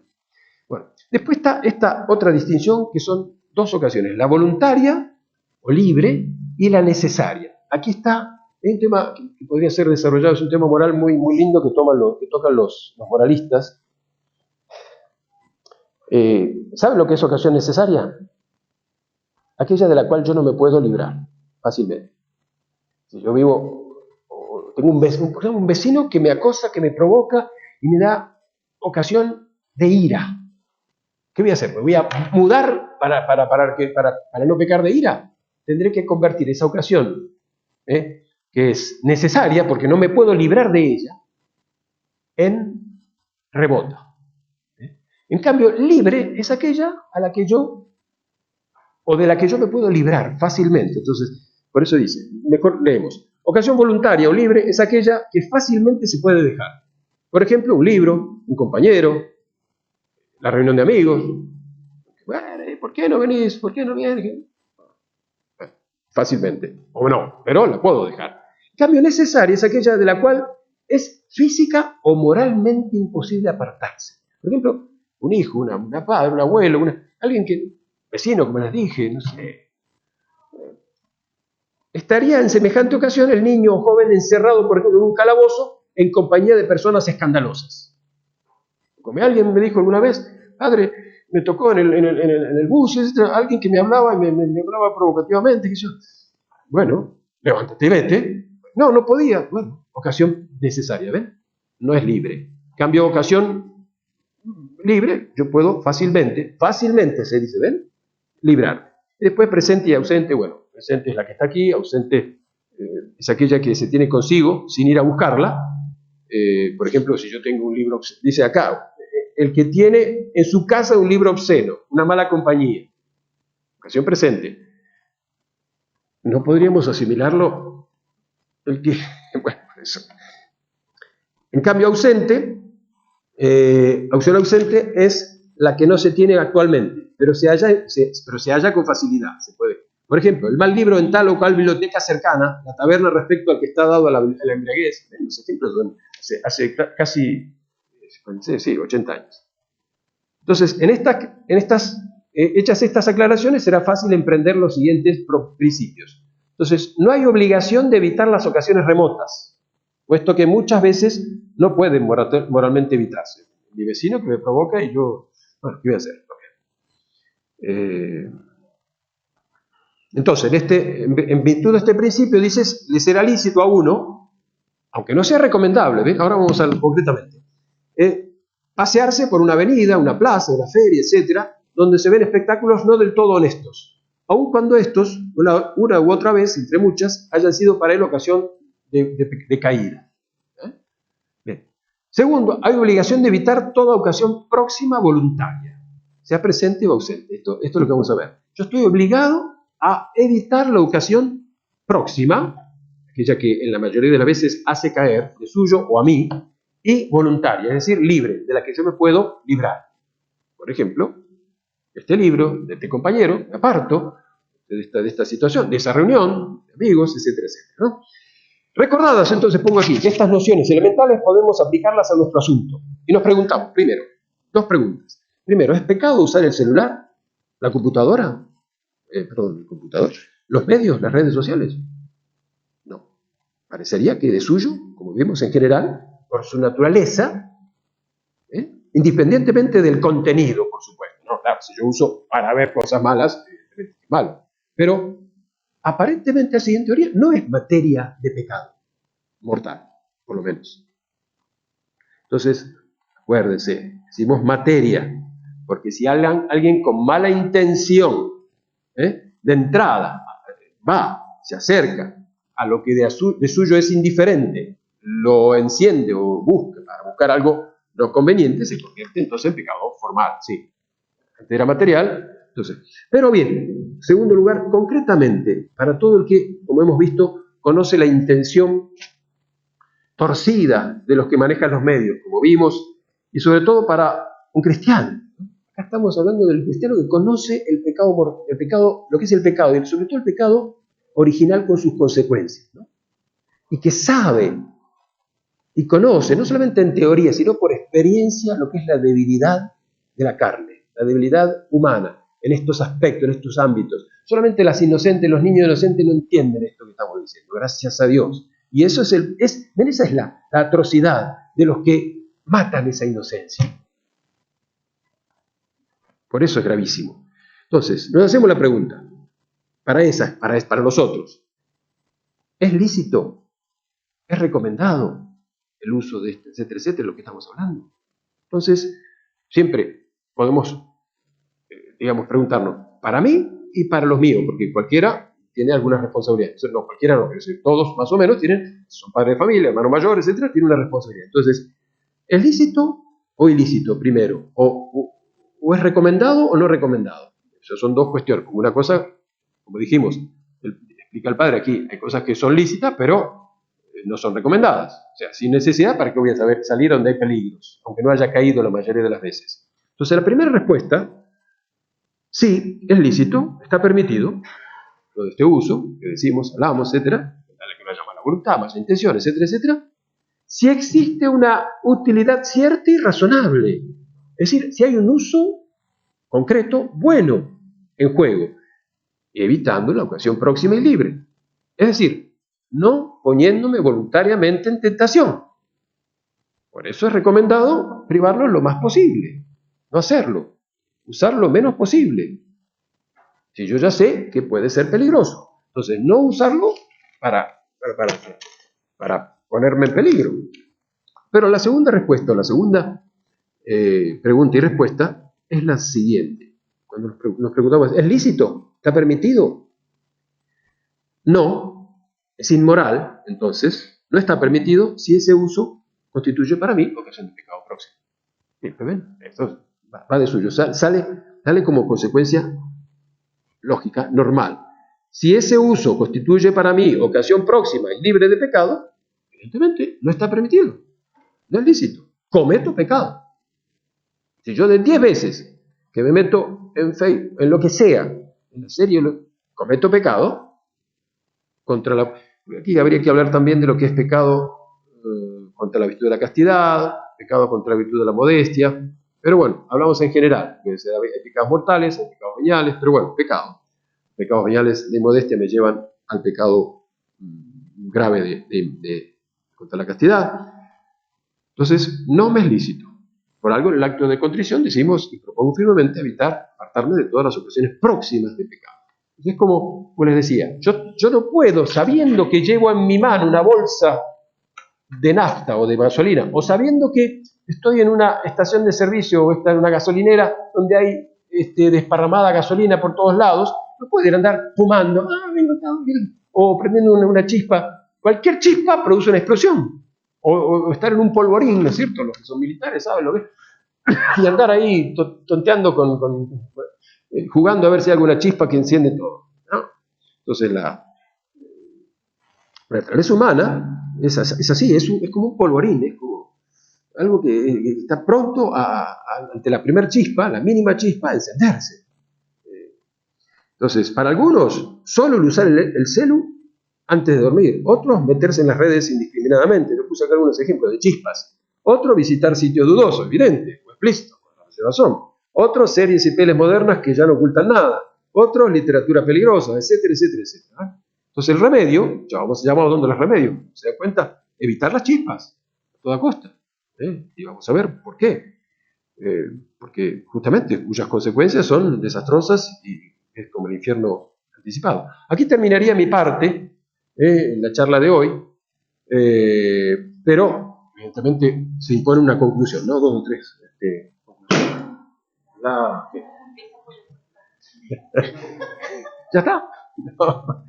Bueno, después está esta otra distinción que son dos ocasiones, la voluntaria o libre y la necesaria. Aquí está un tema que podría ser desarrollado, es un tema moral muy, muy lindo que tocan los moralistas. ¿Saben lo que es ocasión necesaria? Aquella de la cual yo no me puedo librar fácilmente. Si yo tengo un vecino que me acosa, que me provoca y me da ocasión de ira. ¿Qué voy a hacer? ¿Me voy a mudar para no pecar de ira? Tendré que convertir esa ocasión, que es necesaria porque no me puedo librar de ella, en remota. En cambio, libre es aquella a la que yo, o de la que yo me puedo librar fácilmente. Entonces, por eso dice, mejor leemos. Ocasión voluntaria o libre es aquella que fácilmente se puede dejar. Por ejemplo, un libro, un compañero, la reunión de amigos. Bueno, ¿por qué no venís? ¿Por qué no vienes? Fácilmente. O no, pero la puedo dejar. En cambio, necesaria es aquella de la cual es física o moralmente imposible apartarse. Por ejemplo, un hijo, una padre, un abuelo, alguien vecino, como les dije, no sé. Estaría en semejante ocasión el niño o joven encerrado, por ejemplo, en un calabozo en compañía de personas escandalosas. Como alguien me dijo alguna vez, padre, me tocó en el bus, alguien que me hablaba y me hablaba provocativamente. Y yo, bueno, levántate y vete. No, no podía. Bueno, ocasión necesaria, ¿ven? No es libre. Cambio ocasión libre, yo puedo fácilmente se dice, ¿ven? Librar. Y después presente y ausente, bueno, presente es la que está aquí, ausente es aquella que se tiene consigo sin ir a buscarla. Por ejemplo, si yo tengo un libro, dice acá, el que tiene en su casa un libro obsceno, una mala compañía, ocasión presente. ¿No podríamos asimilarlo? Bueno, eso. En cambio, ausente, opción ausente es la que no se tiene actualmente, pero se halla con facilidad. Se puede. Por ejemplo, el mal libro en tal o cual biblioteca cercana, la taberna respecto al que está dado a la embriaguez. Los ejemplos hace casi 80 años. Entonces, hechas estas aclaraciones, será fácil emprender los siguientes principios. Entonces, no hay obligación de evitar las ocasiones remotas, puesto que muchas veces no pueden moralmente evitarse. Mi vecino que me provoca y yo, bueno, ¿qué voy a hacer? Entonces, en virtud de este principio, dices, le será lícito a uno, aunque no sea recomendable, ¿ven? Ahora vamos a ver concretamente, pasearse por una avenida, una plaza, una feria, etcétera, donde se ven espectáculos no del todo honestos, aun cuando estos, una u otra vez, entre muchas, hayan sido para él ocasión de caída. Bien. Segundo, hay obligación de evitar toda ocasión próxima voluntaria, sea presente o ausente. Esto es lo que vamos a ver. Yo estoy obligado a evitar la ocasión próxima, aquella que en la mayoría de las veces hace caer de suyo o a mí, y voluntaria, es decir, libre, de la que yo me puedo librar. Por ejemplo, este libro, de este compañero, me aparto de esta situación, de esa reunión, de amigos, etcétera, etcétera, ¿no? Recordadas, entonces pongo aquí, que estas nociones elementales podemos aplicarlas a nuestro asunto. Y nos preguntamos, primero, dos preguntas. Primero, ¿es pecado usar el celular, la computadora? El computador. ¿Los medios, las redes sociales? No. Parecería que de suyo, como vemos en general, por su naturaleza, independientemente del contenido, por supuesto. No, claro, si yo uso para ver cosas malas, es malo. Pero aparentemente, así en teoría, no es materia de pecado mortal, por lo menos. Entonces, acuérdense, decimos materia, porque si alguien con mala intención, de entrada, se acerca a lo que de suyo es indiferente, lo enciende o busca para buscar algo no conveniente, se convierte entonces en pecado formal, sí. Antes era material, entonces. Pero bien, segundo lugar, concretamente, para todo el que, como hemos visto, conoce la intención torcida de los que manejan los medios, como vimos, y sobre todo para un cristiano. Acá estamos hablando del cristiano que conoce el pecado, lo que es el pecado, y sobre todo el pecado original con sus consecuencias, ¿no? Y que sabe y conoce, no solamente en teoría, sino por experiencia, lo que es la debilidad de la carne, la debilidad humana en estos aspectos, en estos ámbitos. Solamente los niños inocentes no entienden esto que estamos diciendo, gracias a Dios. Y eso esa es la atrocidad de los que matan esa inocencia. Por eso es gravísimo. Entonces, nos hacemos la pregunta, para nosotros, ¿es lícito? ¿Es recomendado el uso de este, etcétera, etcétera, lo que estamos hablando? Entonces, siempre podemos, preguntarnos, para mí y para los míos, porque cualquiera tiene alguna responsabilidad. No, cualquiera no, pero todos más o menos son padres de familia, hermanos mayores, etcétera, tienen una responsabilidad. Entonces, ¿es lícito o ilícito primero? ¿O es recomendado o no recomendado? Esas son dos cuestiones. Como una cosa, como dijimos, explica el padre aquí, hay cosas que son lícitas, pero no son recomendadas. O sea, sin necesidad, ¿para qué voy a salir donde hay peligros? Aunque no haya caído la mayoría de las veces. Entonces, la primera respuesta, sí, es lícito, está permitido, lo de este uso, que decimos, hablamos, etcétera, dale que no haya mala voluntad, mala intención, etcétera, etcétera, si existe una utilidad cierta y razonable. Es decir, si hay un uso concreto, bueno, en juego, evitando la ocasión próxima y libre. Es decir, no poniéndome voluntariamente en tentación. Por eso es recomendado privarlo lo más posible, no hacerlo, usar lo menos posible. Si yo ya sé que puede ser peligroso, entonces no usarlo para ponerme en peligro. Pero la segunda respuesta, la segunda pregunta y respuesta es la siguiente. Cuando nos preguntamos, ¿es lícito? ¿Está permitido? No, es inmoral, entonces no está permitido si ese uso constituye para mí ocasión de pecado próximo. Bien, esto va de suyo, sale como consecuencia lógica, normal. Si ese uso constituye para mí ocasión próxima y libre de pecado, evidentemente no está permitido, no es lícito, cometo pecado. Si yo de 10 veces que me meto en Facebook, en lo que sea, en la serie, cometo pecado, aquí habría que hablar también de lo que es pecado contra la virtud de la castidad, pecado contra la virtud de la modestia, pero bueno, hablamos en general, hay pecados mortales, hay pecados veniales, pero bueno, pecados veniales de modestia me llevan al pecado grave contra la castidad. Entonces, no me es lícito. Por algo, en el acto de contrición decimos y propongo firmemente evitar apartarme de todas las ocasiones próximas de pecado. Es como les decía, yo no puedo, sabiendo que llevo en mi mano una bolsa de nafta o de gasolina, o sabiendo que estoy en una estación de servicio o está en una gasolinera donde hay desparramada gasolina por todos lados, no pueden andar fumando, o prendiendo una chispa. Cualquier chispa produce una explosión. O estar en un polvorín, ¿no es cierto? Los que son militares saben lo que es. Y andar ahí tonteando jugando a ver si hay alguna chispa que enciende todo, ¿no? Entonces la naturaleza humana es así, es como un polvorín, es como algo que está pronto ante la primera chispa, la mínima chispa, a encenderse. Entonces, para algunos, solo el usar el celu antes de dormir. Otros, meterse en las redes indiscriminadamente. Yo puse acá algunos ejemplos de chispas. Otro, visitar sitios dudosos, evidente o explícito, con la razón. Otros, series y pelis modernas que ya no ocultan nada. Otros, literatura peligrosa, etcétera, etcétera, etcétera. Entonces, el remedio, ya vamos a dónde los remedios. ¿Se dan cuenta? Evitar las chispas, a toda costa. Y vamos a ver por qué. Porque justamente cuyas consecuencias son desastrosas y es como el infierno anticipado. Aquí terminaría mi parte en la charla de hoy, pero evidentemente se impone una conclusión, ¿no? 2 o 3 conclusiones. ¿Ya está? No.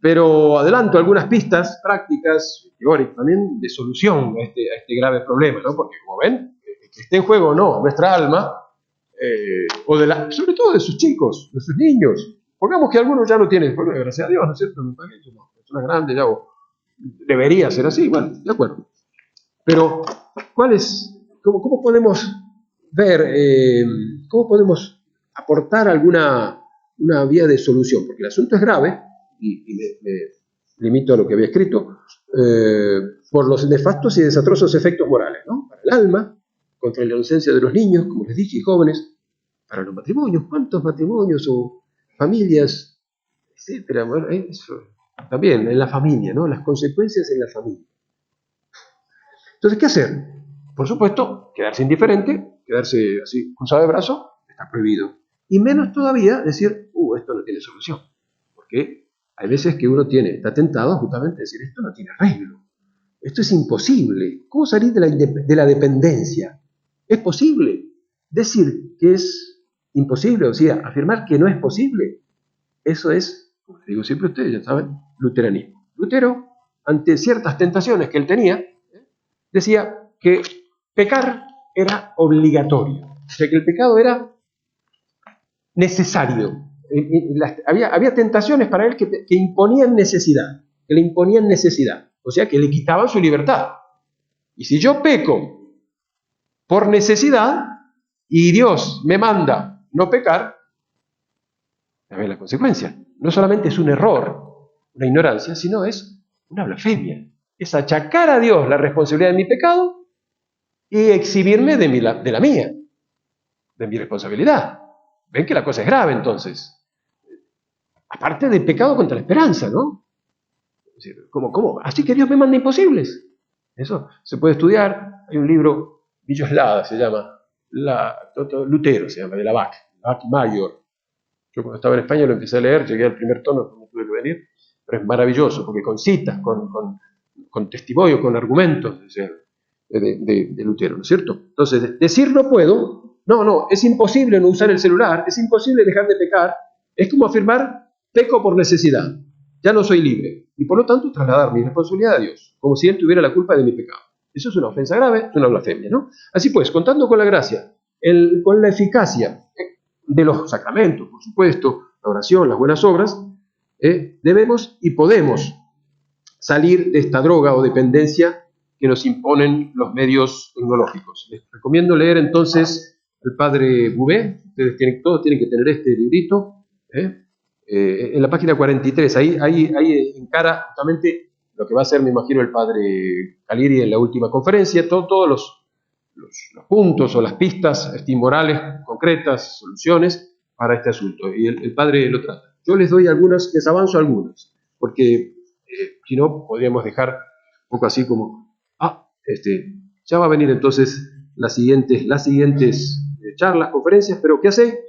Pero adelanto algunas pistas prácticas, teóricas también, de solución a este grave problema, ¿no? Porque como ven, que esté en juego o no nuestra alma, sobre todo de sus chicos, de sus niños. Pongamos que algunos ya no tienen, bueno, gracias a Dios, ¿no es cierto? Personas grandes ya, debería ser así, bueno, de acuerdo. Pero, cómo podemos ver, cómo podemos aportar una vía de solución? Porque el asunto es grave, y me limito a lo que había escrito, por los nefastos y desastrosos efectos morales, ¿no? Para el alma, contra la inocencia de los niños, como les dije, y jóvenes, para los matrimonios, ¿cuántos matrimonios o familias, etcétera? Bueno, eso también en la familia, ¿no? Las consecuencias en la familia. Entonces, ¿qué hacer? Por supuesto, quedarse indiferente, quedarse así, cruzado de brazo, está prohibido. Y menos todavía decir, esto no tiene solución. Porque hay veces que uno está tentado justamente a decir, esto no tiene arreglo. Esto es imposible. ¿Cómo salir de la dependencia? ¿Es posible? Decir que es imposible, o sea, afirmar que no es posible, eso es, como les digo siempre a ustedes, ya saben, luteranismo. Lutero, ante ciertas tentaciones que él tenía, decía que pecar era obligatorio, o sea, que el pecado era necesario. Había tentaciones para él que imponían necesidad, que le imponían necesidad, o sea, que le quitaban su libertad. Y si yo peco por necesidad y Dios me manda no pecar, a ver la consecuencia. No solamente es un error, una ignorancia, sino es una blasfemia. Es achacar a Dios la responsabilidad de mi pecado y exhibirme de la mía, de mi responsabilidad. Ven que la cosa es grave entonces. Aparte del pecado contra la esperanza, ¿no? Es decir, ¿cómo? Así que Dios me manda imposibles. Eso se puede estudiar. Hay un libro, Villoslada se llama, Lutero se llama, de la Bach Mayor. Yo cuando estaba en España lo empecé a leer, llegué al primer tono, no tuve que venir, pero es maravilloso, porque con citas, con testimonio, con argumentos de Lutero, ¿no es cierto? Entonces, decir no puedo, no, es imposible no usar el celular, es imposible dejar de pecar, es como afirmar, peco por necesidad, ya no soy libre, y por lo tanto trasladar mi responsabilidad a Dios, como si Él tuviera la culpa de mi pecado. Eso es una ofensa grave, es una blasfemia, ¿no? Así pues, contando con la gracia, con la eficacia de los sacramentos, por supuesto, la oración, las buenas obras, debemos y podemos salir de esta droga o dependencia que nos imponen los medios tecnológicos. Les recomiendo leer entonces al padre Bouvet, ustedes todos tienen que tener este librito, en la página 43, ahí encara justamente lo que va a ser, me imagino, el padre Caliri en la última conferencia, todos los puntos o las pistas morales concretas, soluciones para este asunto. Y el padre lo trata. Yo les doy algunas, les avanzo algunas, porque si no, podríamos dejar un poco así como, ya va a venir entonces las siguientes charlas, conferencias, pero ¿qué hace?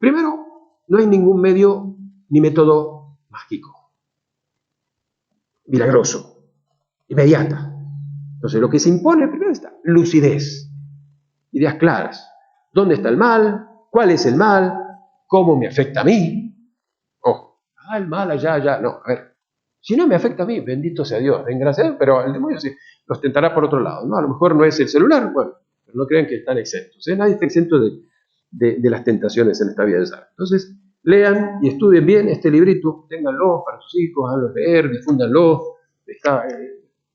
Primero, no hay ningún medio ni método mágico, milagroso, inmediata. Entonces, lo que se impone primero está lucidez, ideas claras. ¿Dónde está el mal? ¿Cuál es el mal? ¿Cómo me afecta a mí? Ojo, el mal allá, allá. No, a ver, si no me afecta a mí, bendito sea Dios, den gracias a Dios, pero el demonio sí los tentará por otro lado, ¿no? A lo mejor no es el celular, bueno, pero no crean que están exentos, ¿eh? Nadie está exento de las tentaciones en esta vida del sábado. Entonces, lean y estudien bien este librito, ténganlo para sus hijos, háganlo leer, difúndanlo.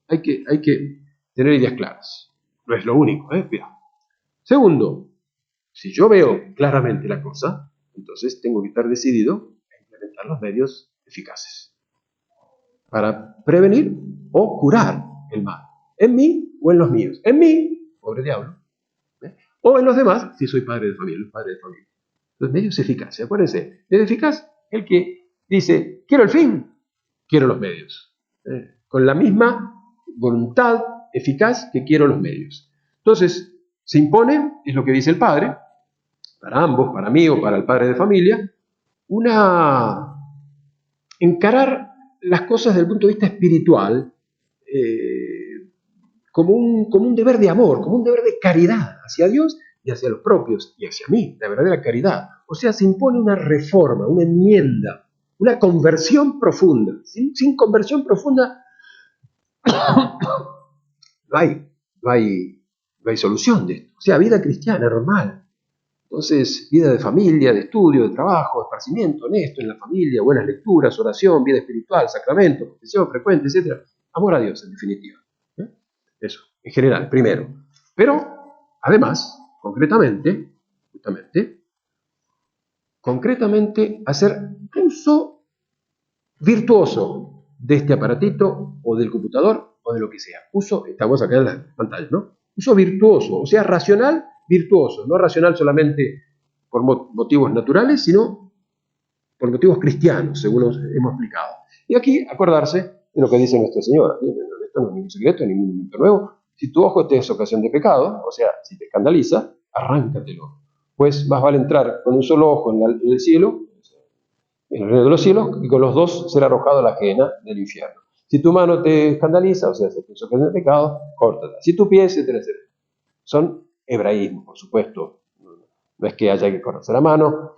Hay que tener ideas claras. No es lo único, cuidado. Segundo, si yo veo claramente la cosa, entonces tengo que estar decidido a implementar los medios eficaces para prevenir o curar el mal, en mí o en los míos. En mí, pobre diablo, o en los demás, si soy padre de familia, los padres de familia. Los medios eficaces, acuérdense, medio eficaz, el que dice, quiero el fin, quiero los medios. Con la misma voluntad eficaz que quiero los medios. Entonces, se impone, es lo que dice el padre, para ambos, para mí o para el padre de familia, encarar las cosas desde el punto de vista espiritual como un deber de amor, como un deber de caridad hacia Dios y hacia los propios y hacia mí, la verdadera caridad. O sea, se impone una reforma, una enmienda, una conversión profunda. Sin conversión profunda no hay solución de esto. O sea, vida cristiana normal. Entonces, vida de familia, de estudio, de trabajo, de esparcimiento honesto en la familia, buenas lecturas, oración, vida espiritual, sacramento, confesión frecuente, etc. Amor a Dios, en definitiva. Eso, en general, primero. Pero, además, concretamente, hacer uso virtuoso de este aparatito o del computador o de lo que sea. Estamos acá en la pantalla, ¿no? Uso virtuoso, o sea, racional, virtuoso. No racional solamente por motivos naturales, sino por motivos cristianos, según hemos explicado. Y aquí acordarse de lo que dice Nuestra Señora. Esto no es ningún secreto, ningún mito nuevo. Si tu ojo te es ocasión de pecado, o sea, si te escandaliza, arráncatelo. Pues más vale entrar con un solo ojo en el cielo, en el reino de los cielos, y con los dos ser arrojado a la ajena del infierno. Si tu mano te escandaliza, o sea, si te es ocasión de pecado, córtala. Si tu pie, etcétera, etcétera. Son hebraísmos, por supuesto. No es que haya que cortarse la mano,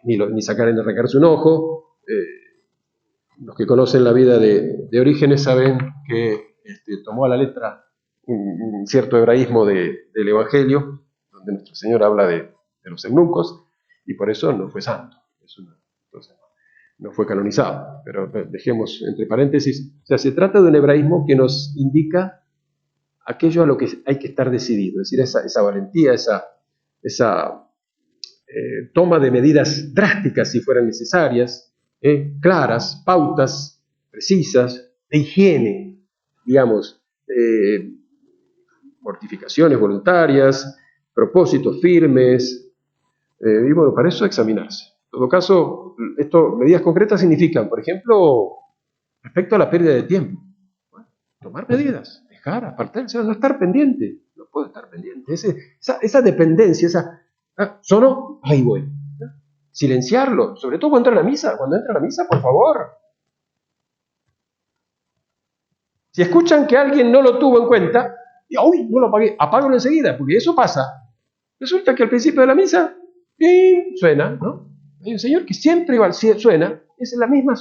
ni sacar en arrancarse un ojo. Los que conocen la vida de Orígenes saben que tomó a la letra un cierto hebraísmo del Evangelio, donde nuestro Señor habla de los eunucos, y por eso no fue santo. Entonces, no fue canonizado. Pero dejemos entre paréntesis. O sea, se trata de un hebraísmo que nos indica aquello a lo que hay que estar decidido, es decir, esa valentía, esa toma de medidas drásticas si fueran necesarias, claras, pautas precisas, de higiene, digamos, mortificaciones voluntarias, propósitos firmes, y bueno, para eso examinarse. En todo caso, medidas concretas significan, por ejemplo, respecto a la pérdida de tiempo, tomar medidas, dejar, apartarse, no estar pendiente, no puedo estar pendiente, esa dependencia, sonó, ahí voy. Silenciarlo, sobre todo cuando entra a la misa, por favor. Si escuchan que alguien no lo tuvo en cuenta, y uy, no lo apagué, apágalo enseguida, porque eso pasa. Resulta que al principio de la misa, suena, ¿no? Hay un señor que siempre igual suena, es la misma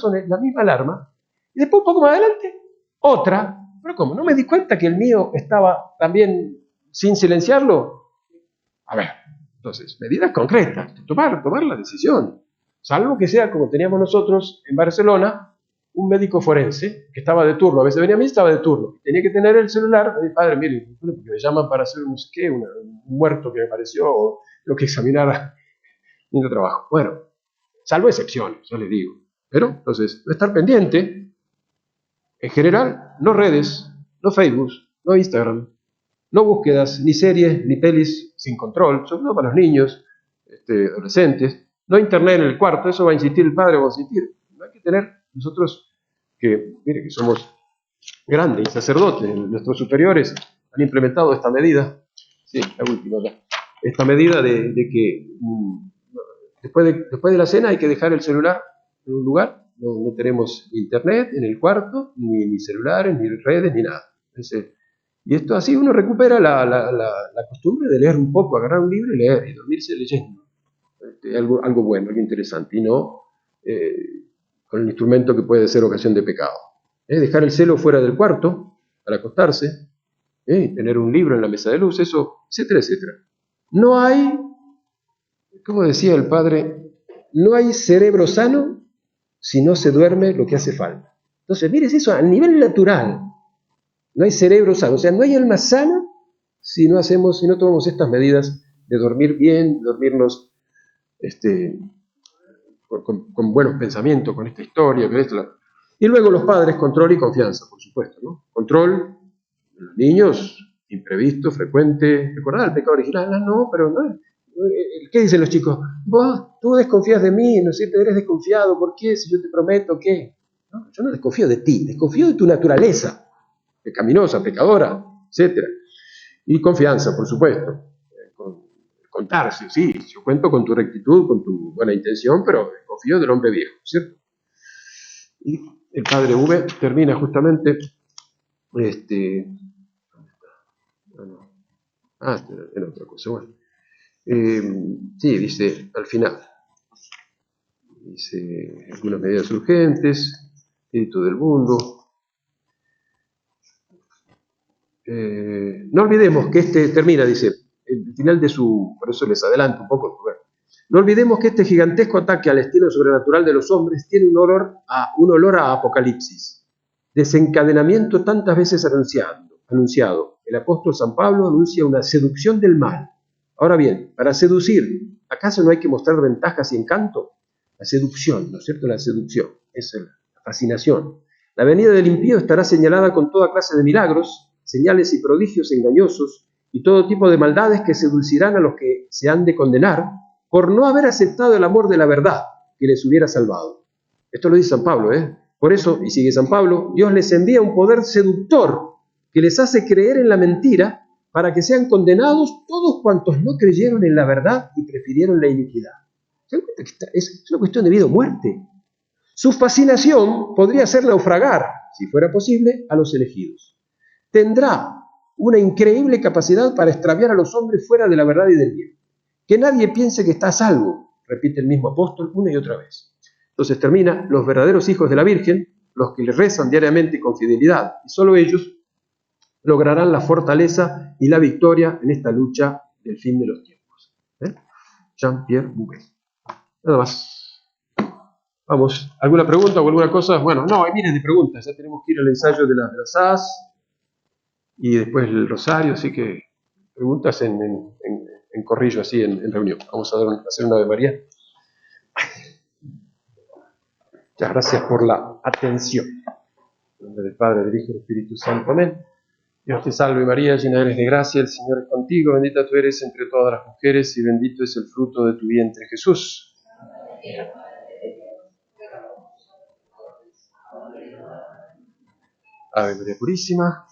alarma, y después un poco más adelante, otra, pero ¿cómo? ¿No me di cuenta que el mío estaba también sin silenciarlo? A ver, entonces, medidas concretas, tomar la decisión. Salvo que sea como teníamos nosotros en Barcelona, un médico forense que estaba de turno, a veces venía a mí, estaba de turno, tenía que tener el celular, padre, mire, porque me llaman para hacer no sé qué, un muerto que me pareció, o lo que examinara en el trabajo. Bueno, salvo excepciones, yo les digo. Pero, entonces, no estar pendiente, en general, no redes, no Facebook, no Instagram, no búsquedas, ni series, ni pelis sin control, sobre todo para los niños, adolescentes, no internet en el cuarto, eso va a insistir el padre, va a insistir. No hay que tener nosotros que somos grandes y sacerdotes, nuestros superiores han implementado esta medida, sí, la última ya, esta medida de que después de la cena hay que dejar el celular en un lugar. No tenemos internet en el cuarto, ni celulares, ni redes, ni nada. Y esto así uno recupera la costumbre de leer un poco, agarrar un libro y leer, y dormirse leyendo. Algo bueno, algo interesante, y no con el instrumento que puede ser ocasión de pecado. Dejar el celo fuera del cuarto, al acostarse, tener un libro en la mesa de luz, eso, etcétera, etcétera. No hay, como decía el padre, no hay cerebro sano si no se duerme lo que hace falta. Entonces, mires eso a nivel natural. No hay cerebro sano, o sea, no hay alma sana si no tomamos estas medidas de dormir bien, dormirnos con buenos pensamientos, con esta historia, con esto. Y luego los padres, control y confianza, por supuesto, ¿no? Control, los niños, imprevisto, frecuente, recordar el pecado original, no, pero no. ¿Qué dicen los chicos? Tú desconfías de mí, ¿no es cierto? Eres desconfiado, ¿por qué? Si yo te prometo que... No, yo no desconfío de ti, desconfío de tu naturaleza, pecaminosa, pecadora, etc. Y confianza, por supuesto. Contarse, sí, yo cuento con tu rectitud, con tu buena intención, pero confío del hombre viejo, ¿cierto? Y el padre V termina justamente, era otra cosa, bueno. Sí, dice, al final, dice, algunas medidas urgentes, espíritu del mundo. No olvidemos que termina, dice, el final de por eso les adelanto un poco, no olvidemos que este gigantesco ataque al destino sobrenatural de los hombres tiene un olor a apocalipsis, desencadenamiento tantas veces anunciado. El apóstol San Pablo anuncia una seducción del mal. Ahora bien, para seducir, ¿acaso no hay que mostrar ventajas y encanto? La seducción, ¿no es cierto? La seducción, es la fascinación. La venida del impío estará señalada con toda clase de milagros, señales y prodigios engañosos, y todo tipo de maldades que seducirán a los que se han de condenar por no haber aceptado el amor de la verdad que les hubiera salvado. Esto lo dice San Pablo, ¿eh? Por eso, y sigue San Pablo, Dios les envía un poder seductor que les hace creer en la mentira para que sean condenados todos cuantos no creyeron en la verdad y prefirieron la iniquidad. ¿Se dan cuenta que es una cuestión de vida o muerte? Su fascinación podría hacer naufragar, si fuera posible, a los elegidos. Tendrá una increíble capacidad para extraviar a los hombres fuera de la verdad y del bien. Que nadie piense que está a salvo, repite el mismo apóstol una y otra vez. Entonces termina, los verdaderos hijos de la Virgen, los que le rezan diariamente con fidelidad, y solo ellos lograrán la fortaleza y la victoria en esta lucha del fin de los tiempos. Jean-Pierre Bouvet. Nada más. Vamos, ¿alguna pregunta o alguna cosa? Bueno, no, hay miles de preguntas. Ya tenemos que ir al ensayo de las AS y después el rosario, así que preguntas en corrillo, así en reunión. Vamos a hacer una Ave María. Muchas gracias por la atención. En nombre del Padre, del Hijo y del Espíritu Santo. Amén. Dios te salve María, llena eres de gracia, el Señor es contigo, bendita tú eres entre todas las mujeres y bendito es el fruto de tu vientre, Jesús. Ave María Purísima.